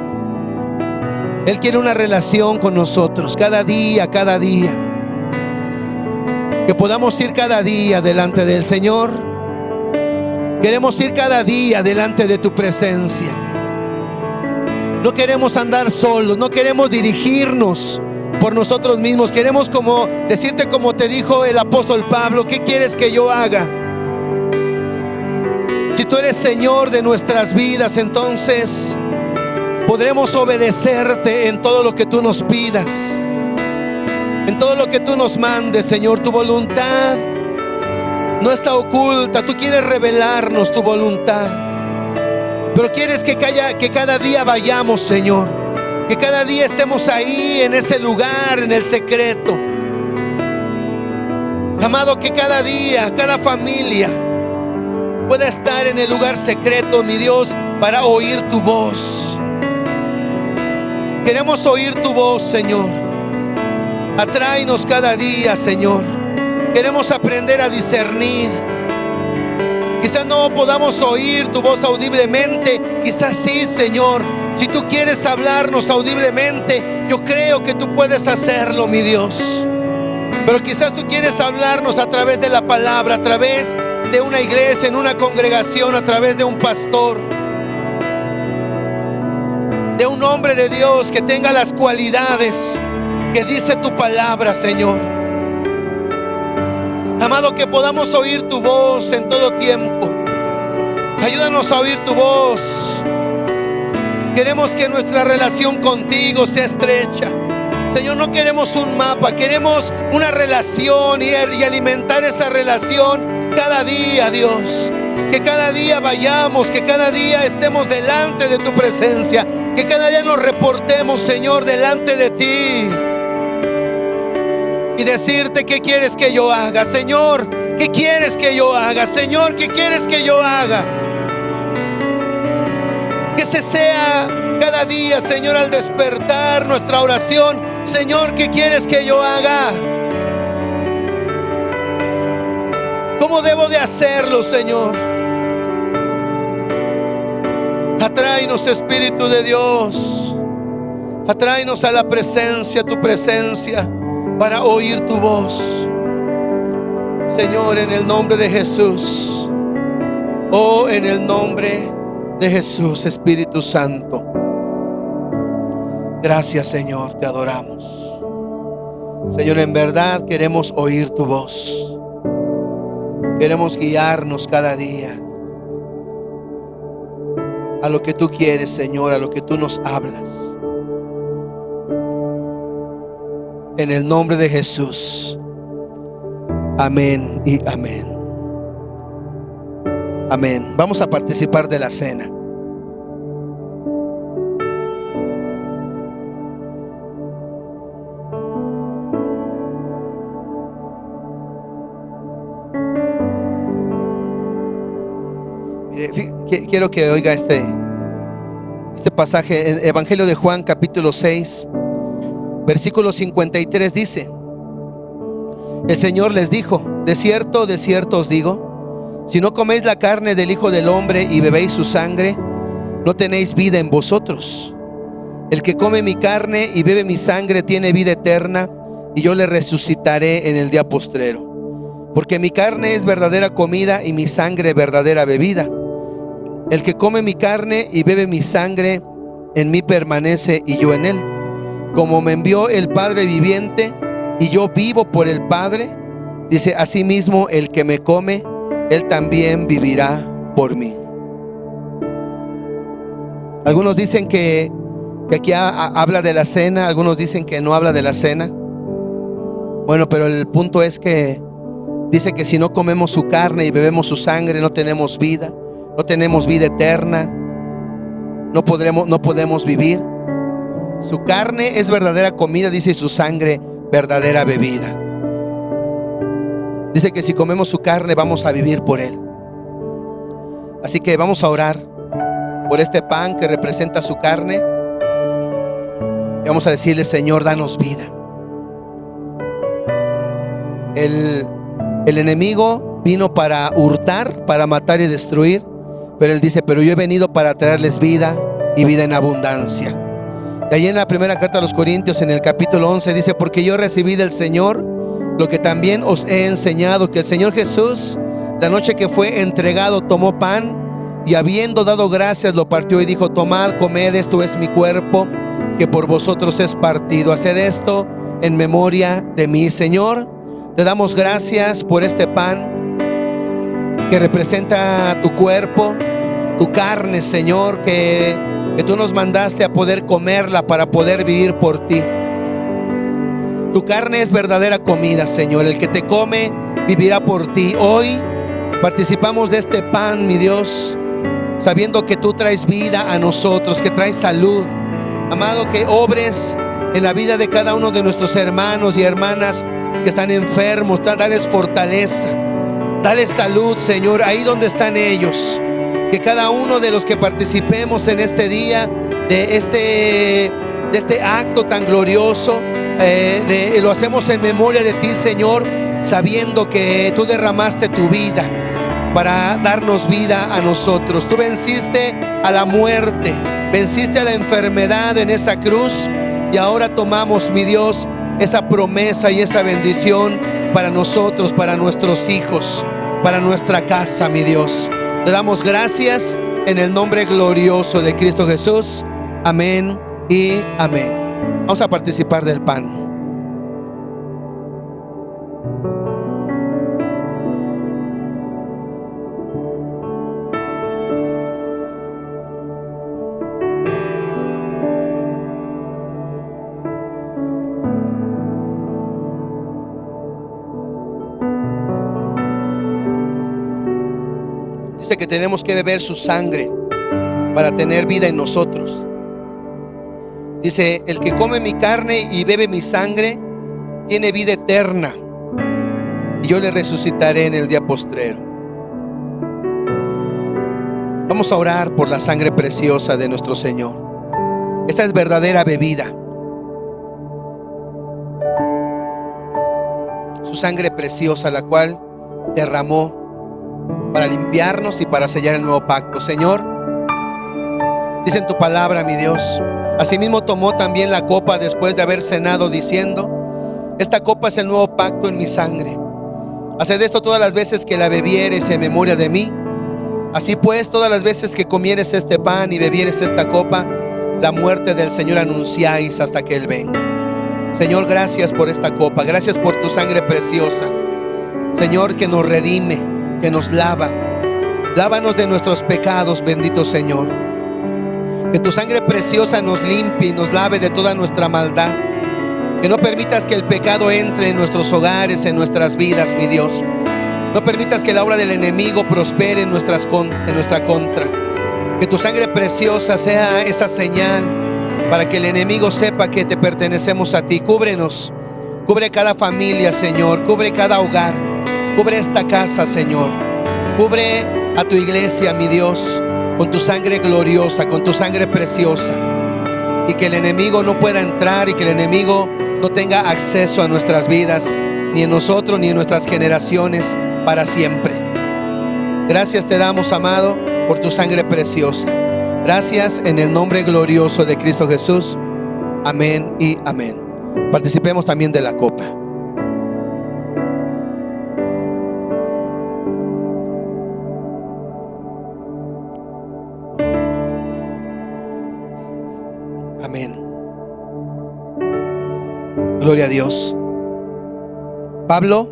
Speaker 2: Él quiere una relación con nosotros, cada día, cada día. Que podamos ir cada día delante del Señor. Queremos ir cada día delante de tu presencia. No queremos andar solos, no queremos dirigirnos por nosotros mismos. Queremos decirte como te dijo el apóstol Pablo, ¿qué quieres que yo haga? Si tú eres Señor de nuestras vidas, entonces podremos obedecerte en todo lo que tú nos pidas, en todo lo que tú nos mandes, Señor. Tu voluntad no está oculta. Tú quieres revelarnos tu voluntad, pero quieres que cada día vayamos, Señor, que cada día estemos ahí en ese lugar, en el secreto. Amado, que cada día, cada familia pueda estar en el lugar secreto, mi Dios, para oír tu voz. Queremos oír tu voz, Señor. Atráenos cada día, Señor. Queremos aprender a discernir. Quizás no podamos oír tu voz audiblemente, quizás sí, Señor. Si tú quieres hablarnos audiblemente, yo creo que tú puedes hacerlo, mi Dios. Pero quizás tú quieres hablarnos a través de la palabra, a través de una iglesia, en una congregación, a través de un pastor, de un hombre de Dios que tenga las cualidades que dice tu palabra, Señor. Amado, que podamos oír tu voz en todo tiempo. Ayúdanos a oír tu voz Queremos que nuestra relación contigo sea estrecha. Señor, no queremos un mapa, queremos una relación y alimentar esa relación cada día, Dios. Que cada día vayamos, que cada día estemos delante de tu presencia, que cada día nos reportemos, Señor, delante de ti. Y decirte qué quieres que yo haga, Señor, qué quieres que yo haga, Señor, qué quieres que yo haga. Que ese sea cada día, Señor, al despertar nuestra oración. Señor, ¿qué quieres que yo haga? ¿Cómo debo de hacerlo, Señor? Atráenos, Espíritu de Dios. Atráenos a la presencia, tu presencia, para oír tu voz. Señor, en el nombre de Jesús. Oh, en el nombre de Jesús, Espíritu Santo. Gracias, Señor, te adoramos. Señor, en verdad queremos oír tu voz. Queremos guiarnos cada día a lo que tú quieres, Señor, a lo que tú nos hablas. En el nombre de Jesús. Amén y amén. Amén. Vamos a participar de la cena. Quiero que oiga este pasaje en Evangelio de Juan, capítulo 6, versículo 53. Dice: el Señor les dijo: de cierto os digo, si no coméis la carne del Hijo del Hombre y bebéis su sangre, no tenéis vida en vosotros. El que come mi carne y bebe mi sangre tiene vida eterna, y yo le resucitaré en el día postrero. Porque mi carne es verdadera comida y mi sangre verdadera bebida. El que come mi carne y bebe mi sangre, en mí permanece y yo en él. Como me envió el Padre viviente y yo vivo por el Padre, dice, asimismo el que me come, él también vivirá por mí. Algunos dicen que aquí habla de la cena, algunos dicen que no habla de la cena. Bueno, pero el punto es que dice que si no comemos su carne y bebemos su sangre, no tenemos vida. No tenemos vida eterna. No podemos vivir. Su carne es verdadera comida, dice, y su sangre verdadera bebida. Dice que si comemos su carne vamos a vivir por él. Así que vamos a orar por este pan que representa su carne. Y vamos a decirle: Señor, danos vida. El enemigo vino para hurtar, para matar y destruir. Pero él dice: pero yo he venido para traerles vida y vida en abundancia. De allí en la primera carta a los Corintios, en el capítulo 11, dice: porque yo recibí del Señor lo que también os he enseñado, que el Señor Jesús, la noche que fue entregado, tomó pan y habiendo dado gracias lo partió y dijo: tomad, comed, esto es mi cuerpo, que por vosotros es partido. Haced esto en memoria de mí. Señor, te damos gracias por este pan que representa tu cuerpo, tu carne, Señor, que tú nos mandaste a poder comerla para poder vivir por ti. Tu carne es verdadera comida, Señor. El que te come vivirá por ti. Hoy participamos de este pan, mi Dios, sabiendo que tú traes vida a nosotros, que traes salud. Amado, que obres en la vida de cada uno de nuestros hermanos y hermanas que están enfermos. Dales fortaleza, dales salud, Señor, ahí donde están ellos. Que cada uno de los que participemos en este día, de este acto tan glorioso, lo hacemos en memoria de ti, Señor, sabiendo que tú derramaste tu vida para darnos vida a nosotros. Tú venciste a la muerte, venciste a la enfermedad en esa cruz, y ahora tomamos, mi Dios, esa promesa y esa bendición para nosotros, para nuestros hijos, para nuestra casa, mi Dios. Te damos gracias en el nombre glorioso de Cristo Jesús. Amén y amén. Vamos a participar del pan. Dice que tenemos que beber su sangre para tener vida en nosotros. Dice, el que come mi carne y bebe mi sangre tiene vida eterna, y yo le resucitaré en el día postrero. Vamos a orar por la sangre preciosa de nuestro Señor. Esta es verdadera bebida. Su sangre preciosa, la cual derramó para limpiarnos y para sellar el nuevo pacto. Señor, dice en tu palabra, mi Dios, asimismo tomó también la copa después de haber cenado, diciendo, esta copa es el nuevo pacto en mi sangre. Haced esto todas las veces que la bebieres en memoria de mí. Así pues, todas las veces que comieres este pan y bebieres esta copa, la muerte del Señor anunciáis hasta que Él venga. Señor, gracias por esta copa, gracias por tu sangre preciosa, Señor, que nos redime, que nos lava. Lávanos de nuestros pecados, bendito Señor. Que tu sangre preciosa nos limpie y nos lave de toda nuestra maldad. Que no permitas que el pecado entre en nuestros hogares, en nuestras vidas, mi Dios. No permitas que la obra del enemigo prospere en nuestra contra. Que tu sangre preciosa sea esa señal para que el enemigo sepa que te pertenecemos a ti. Cúbrenos, cubre cada familia, Señor, cubre cada hogar, cubre esta casa, Señor. Cubre a tu iglesia, mi Dios, con tu sangre gloriosa, con tu sangre preciosa. Y que el enemigo no pueda entrar y que el enemigo no tenga acceso a nuestras vidas, ni en nosotros ni en nuestras generaciones, para siempre. Gracias te damos, amado, por tu sangre preciosa. Gracias en el nombre glorioso de Cristo Jesús. Amén y amén. Participemos también de la copa. Amén. Gloria a Dios. Pablo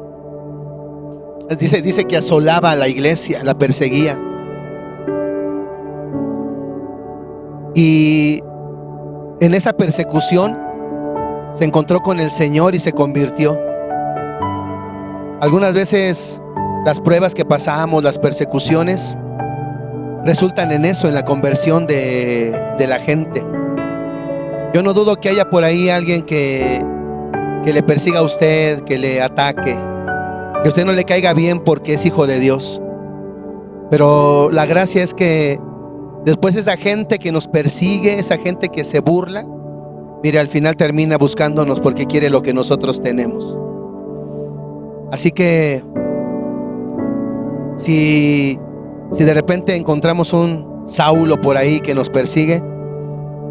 Speaker 2: dice que asolaba a la iglesia, la perseguía. Y en esa persecución se encontró con el Señor y se convirtió. Algunas veces las pruebas que pasamos, las persecuciones, resultan en eso, en la conversión de la gente. Yo no dudo que haya por ahí alguien que le persiga a usted, que le ataque, que a usted no le caiga bien porque es hijo de Dios. Pero la gracia es que después esa gente que nos persigue, esa gente que se burla, mire, al final termina buscándonos porque quiere lo que nosotros tenemos. Así que si de repente encontramos un Saulo por ahí que nos persigue,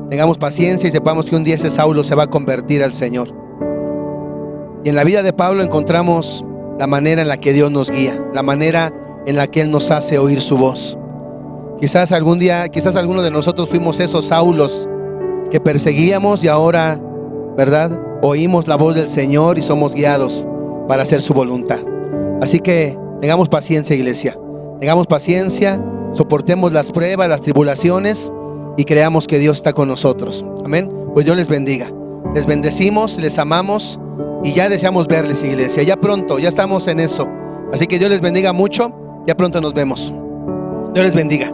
Speaker 2: tengamos paciencia y sepamos que un día ese Saulo se va a convertir al Señor. Y en la vida de Pablo encontramos la manera en la que Dios nos guía, la manera en la que Él nos hace oír su voz. Quizás algún día, quizás alguno de nosotros fuimos esos Saulos que perseguíamos y ahora, ¿verdad?, oímos la voz del Señor y somos guiados para hacer su voluntad. Así que tengamos paciencia, iglesia, tengamos paciencia, soportemos las pruebas, las tribulaciones y creamos que Dios está con nosotros. Amén. Pues Dios les bendiga. Les bendecimos, les amamos y ya deseamos verles, iglesia. Ya pronto, ya estamos en eso. Así que Dios les bendiga mucho. Ya pronto nos vemos. Dios les bendiga.